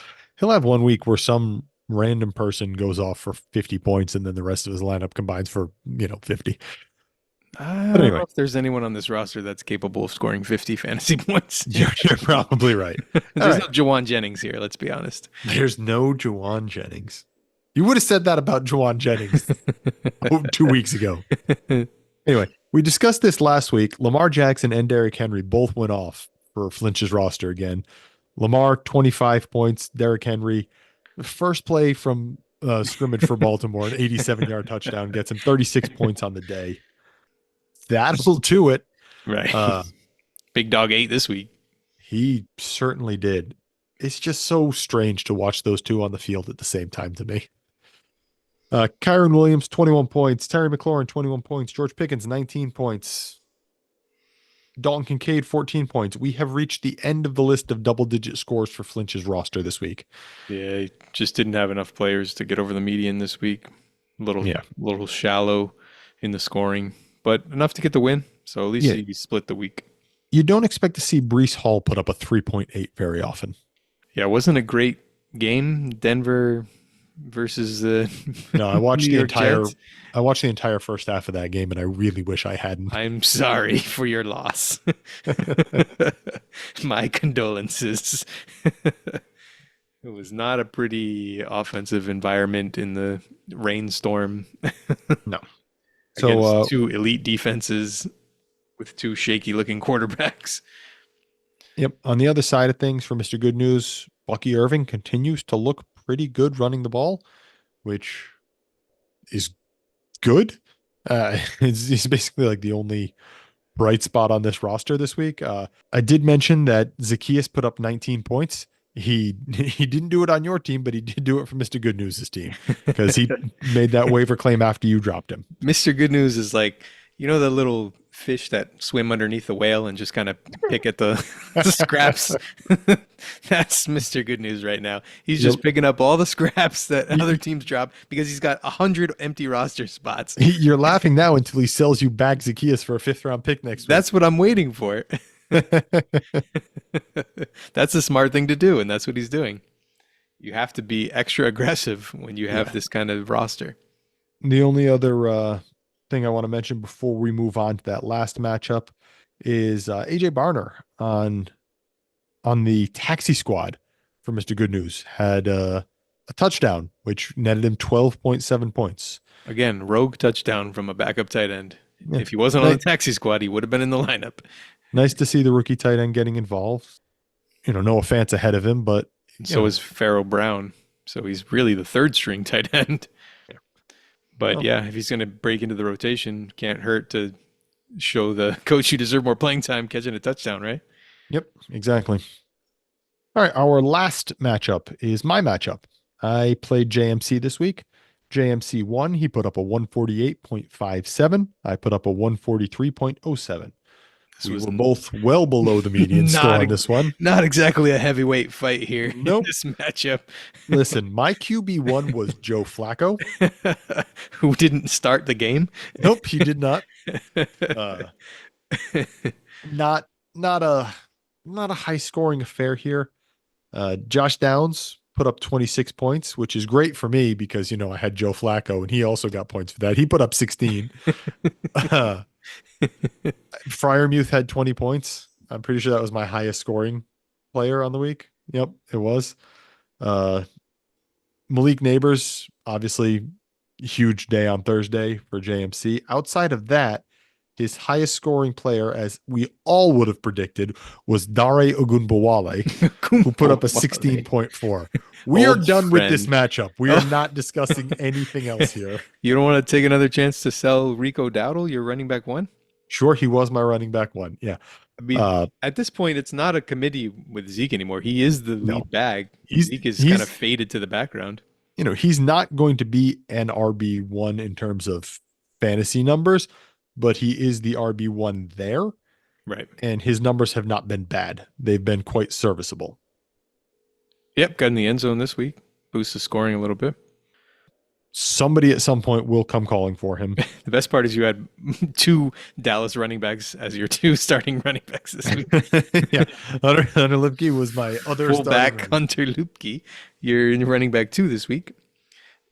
1 week where some random person goes off for 50 points and then the rest of his lineup combines for, 50. I don't know if there's anyone on this roster that's capable of scoring 50 fantasy points. You're probably right. There's no Jawan Jennings here, let's be honest. There's no Jawan Jennings. You would have said that about Jawan Jennings 2 weeks ago. Anyway, we discussed this last week. Lamar Jackson and Derrick Henry both went off for Flinch's roster again. Lamar, 25 points. Derrick Henry, first play from scrimmage for Baltimore, an 87-yard touchdown, gets him 36 points on the day. That'll do it. Right. Big Dog 8 this week. He certainly did. It's just so strange to watch those two on the field at the same time to me. Kyron Williams, 21 points. Terry McLaurin, 21 points. George Pickens, 19 points. Dalton Kincaid, 14 points. We have reached the end of the list of double-digit scores for Flinch's roster this week. Yeah, he just didn't have enough players to get over the median this week. Little shallow in the scoring, but enough to get the win. So at least he split the week. You don't expect to see Breece Hall put up a 3.8 very often. Yeah, it wasn't a great game. Denver versus the No, I watched the entire first half of that game, and I really wish I hadn't. I'm sorry for your loss. My condolences. It was not a pretty offensive environment in the rainstorm. No. So two elite defenses with two shaky-looking quarterbacks. Yep. On the other side of things, for Mr. Good News, Bucky Irving continues to look pretty good running the ball, which is good. He's basically like the only bright spot on this roster this week. I did mention that Zacchaeus put up 19 points. He didn't do it on your team, but he did do it for Mr. Good News' team because he made that waiver claim after you dropped him. Mr. Good News is like, the little fish that swim underneath the whale and just kind of pick at the scraps. That's Mr. Good News right now. He's just picking up all the scraps that other teams drop because he's got 100 empty roster spots. You're laughing now until he sells you back Zacchaeus for a 5th-round pick next week. That's what I'm waiting for. That's a smart thing to do, and that's what he's doing. You have to be extra aggressive when you have this kind of roster. The only other thing I want to mention before we move on to that last matchup is AJ Barner on the taxi squad for Mr. Good News had a touchdown, which netted him 12.7 points. Again, rogue touchdown from a backup tight end. Yeah. If he wasn't on the taxi squad, he would have been in the lineup. Nice to see the rookie tight end getting involved. Noah Fant's ahead of him, but So is Farrell Brown. So he's really the third string tight end. Yeah. But if he's going to break into the rotation, can't hurt to show the coach you deserve more playing time catching a touchdown, right? Yep, exactly. All right, our last matchup is my matchup. I played JMC this week. JMC won. He put up a 148.57. I put up a 143.07. We were both well below the median score on this one. Not exactly a heavyweight fight here in this matchup. Listen, my QB1 was Joe Flacco. Who didn't start the game. Nope, he did not. Not a high scoring affair here. Josh Downs put up 26 points, which is great for me because, I had Joe Flacco and he also got points for that. He put up 16. Fryermuth had 20 points. I'm pretty sure that was my highest scoring player on the week. Yep, it was. Malik Neighbors, obviously huge day on Thursday for JMC. Outside of that, his highest scoring player, as we all would have predicted, was Dare Ogunbowale, who put up a 16.4. We are done with this matchup. We are not discussing anything else here. You don't want to take another chance to sell Rico Dowdle, your running back one? Sure, he was my running back one. Yeah. I mean, at this point, it's not a committee with Zeke anymore. He is the lead bag. Zeke is kind of faded to the background. He's not going to be an RB1 in terms of fantasy numbers, but he is the RB1 there. Right. And his numbers have not been bad. They've been quite serviceable. Yep, got in the end zone this week. Boosts the scoring a little bit. Somebody at some point will come calling for him. The best part is you had two Dallas running backs as your two starting running backs this week. Yeah, Hunter Lipke was my other fullback. Hunter Lipke, you're running back 2 this week.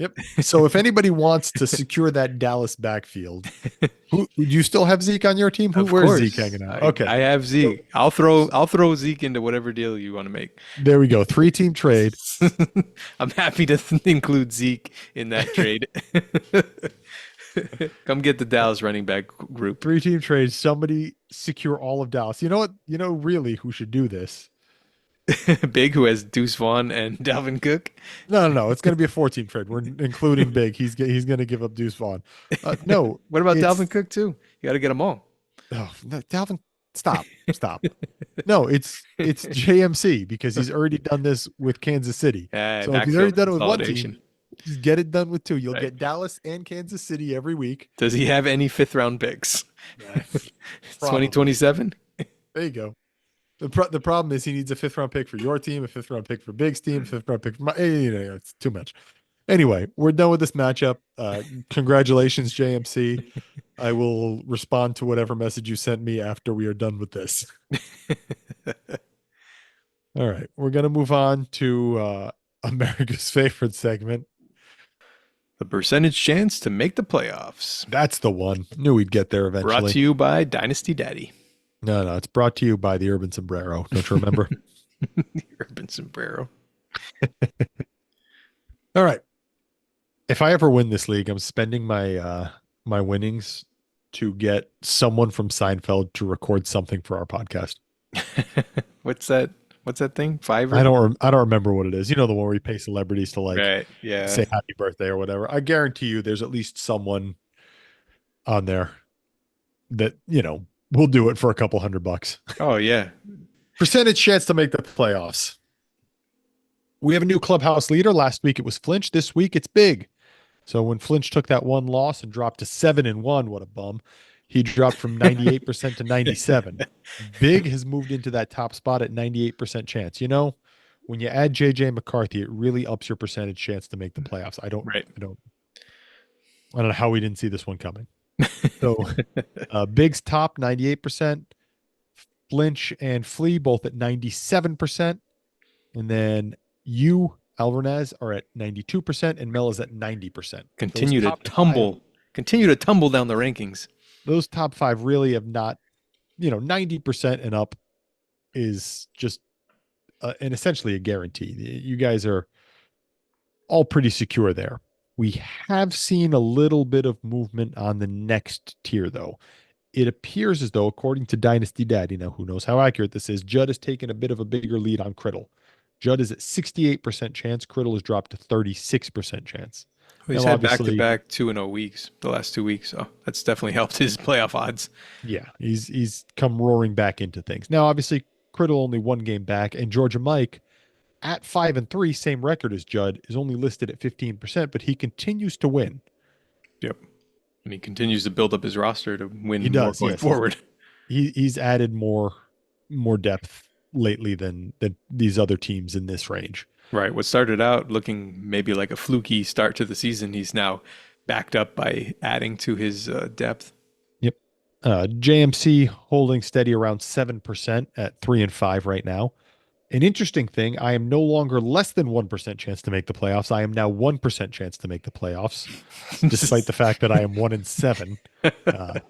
Yep. So if anybody wants to secure that Dallas backfield, do you still have Zeke on your team? Where's Zeke hanging out? Okay, I have Zeke. I'll throw Zeke into whatever deal you want to make. There we go. 3-team trade. I'm happy to include Zeke in that trade. Come get the Dallas running back group. 3-team trade. Somebody secure all of Dallas. You know what? Really who should do this? Big, who has Deuce Vaughn and Dalvin Cook. No. It's going to be a 4-team trade. We're including Big. He's going to give up Deuce Vaughn. No. What about Dalvin Cook too? You got to get them all. Oh, no, Dalvin, stop. No, it's JMC because he's already done this with Kansas City. So if he's already done it with one team, just get it done with 2. You'll get Dallas and Kansas City every week. Does he have any 5th-round picks? 2027. There you go. The problem is he needs a 5th-round pick for your team, a 5th-round pick for Big's team, a 5th-round pick for my. It's too much. Anyway, we're done with this matchup. Congratulations, JMC. I will respond to whatever message you sent me after we are done with this. All right, we're gonna move on to America's favorite segment. The percentage chance to make the playoffs. That's the one. Knew we'd get there eventually. Brought to you by Dynasty Daddy. No, it's brought to you by the Urban Sombrero. Don't you remember? The Urban Sombrero. All right. If I ever win this league, I'm spending my my winnings to get someone from Seinfeld to record something for our podcast. What's that thing? Fiverr? I don't remember what it is. The one where we pay celebrities to say happy birthday or whatever. I guarantee you there's at least someone on there that, we'll do it for a couple $100. Oh, yeah. Percentage chance to make the playoffs. We have a new clubhouse leader. Last week it was Flinch. This week it's Big. So when Flinch took that one loss and dropped to 7-1, what a bum. He dropped from 98% to 97. Big has moved into that top spot at 98% chance. When you add JJ McCarthy, it really ups your percentage chance to make the playoffs. I don't know how we didn't see this one coming. So Big's top 98%, Flinch and Flea both at 97%, and then you, Alvarez, are at 92%, and Mel is at 90%. Continue to tumble down the rankings. Those top 5 really have not, 90% and up is just and essentially a guarantee. You guys are all pretty secure there. We have seen a little bit of movement on the next tier, though. It appears as though, according to Dynasty Daddy, now who knows how accurate this is, Judd has taken a bit of a bigger lead on Criddle. Judd is at 68% chance. Criddle has dropped to 36% chance. He's Now, had obviously- back-to-back 2-0 weeks, the last 2 weeks, so that's definitely helped his playoff odds. Yeah, he's come roaring back into things. Now, obviously, Criddle only one game back, and Georgia Mike at 5-3, same record as Judd, is only listed at 15%, but he continues to win. Yep. And he continues to build up his roster to win He more does, going yes. forward. He's added more depth lately than these other teams in this range. Right. What started out looking maybe like a fluky start to the season, he's now backed up by adding to his depth. Yep. JMC holding steady around 7% at 3-5 right now. An interesting thing, I am no longer less than 1% chance to make the playoffs. I am now 1% chance to make the playoffs, despite the fact that I am 1-7. I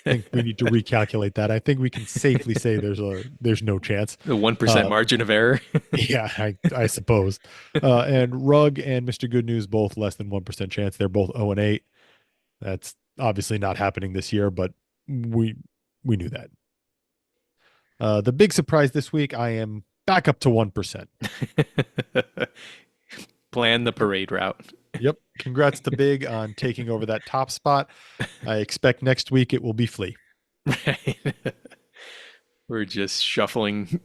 think we need to recalculate that. I think we can safely say there's no chance. The 1% margin of error. Yeah, I suppose. And Rugg and Mr. Good News both less than 1% chance. They're both 0-8. That's obviously not happening this year, but we knew that. The big surprise this week, I am back up to 1%. Plan the parade route. Yep. Congrats to Big on taking over that top spot. I expect next week it will be Flea. Right. We're just shuffling.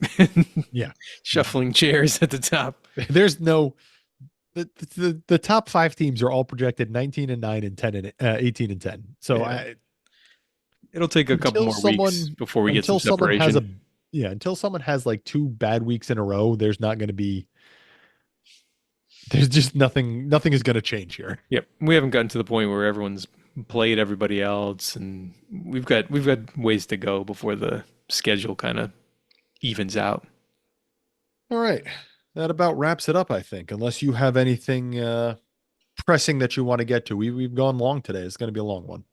Yeah. Shuffling chairs at the top. There's no the top 5 teams are all projected 19-9 and 18-10. So Yeah. It'll take a couple more weeks before we get some separation. Until someone has like 2 bad weeks in a row, there's just nothing is going to change here. Yep. We haven't gotten to the point where everyone's played everybody else, and we've got ways to go before the schedule kind of evens out. All right. That about wraps it up, I think, unless you have anything pressing that you want to get to. We've gone long today. It's going to be a long one.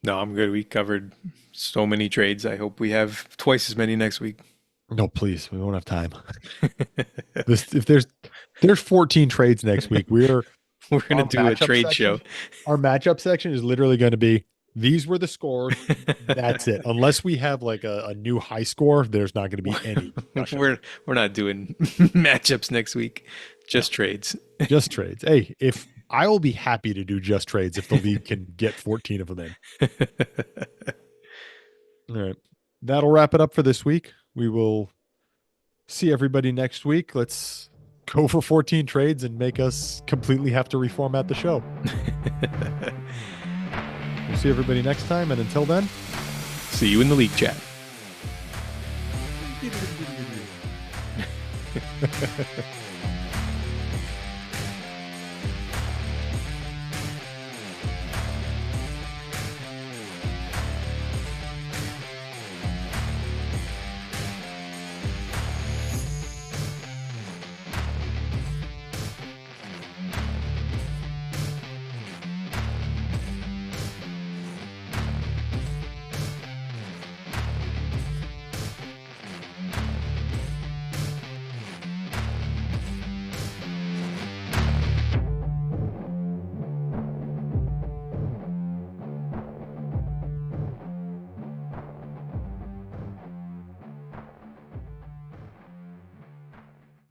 No, I'm good. We covered so many trades. I hope we have twice as many next week. No, please. We won't have time. If there's 14 trades next week, we're going to do a trade show. Our matchup section is literally going to be, these were the scores. That's it. Unless we have like a new high score, there's not going to be any. We're not doing matchups next week. Just trades. Just trades. Hey, I will be happy to do just trades if the league can get 14 of them in. All right. That'll wrap it up for this week. We will see everybody next week. Let's go for 14 trades and make us completely have to reformat the show. We'll see everybody next time. And until then, see you in the league chat.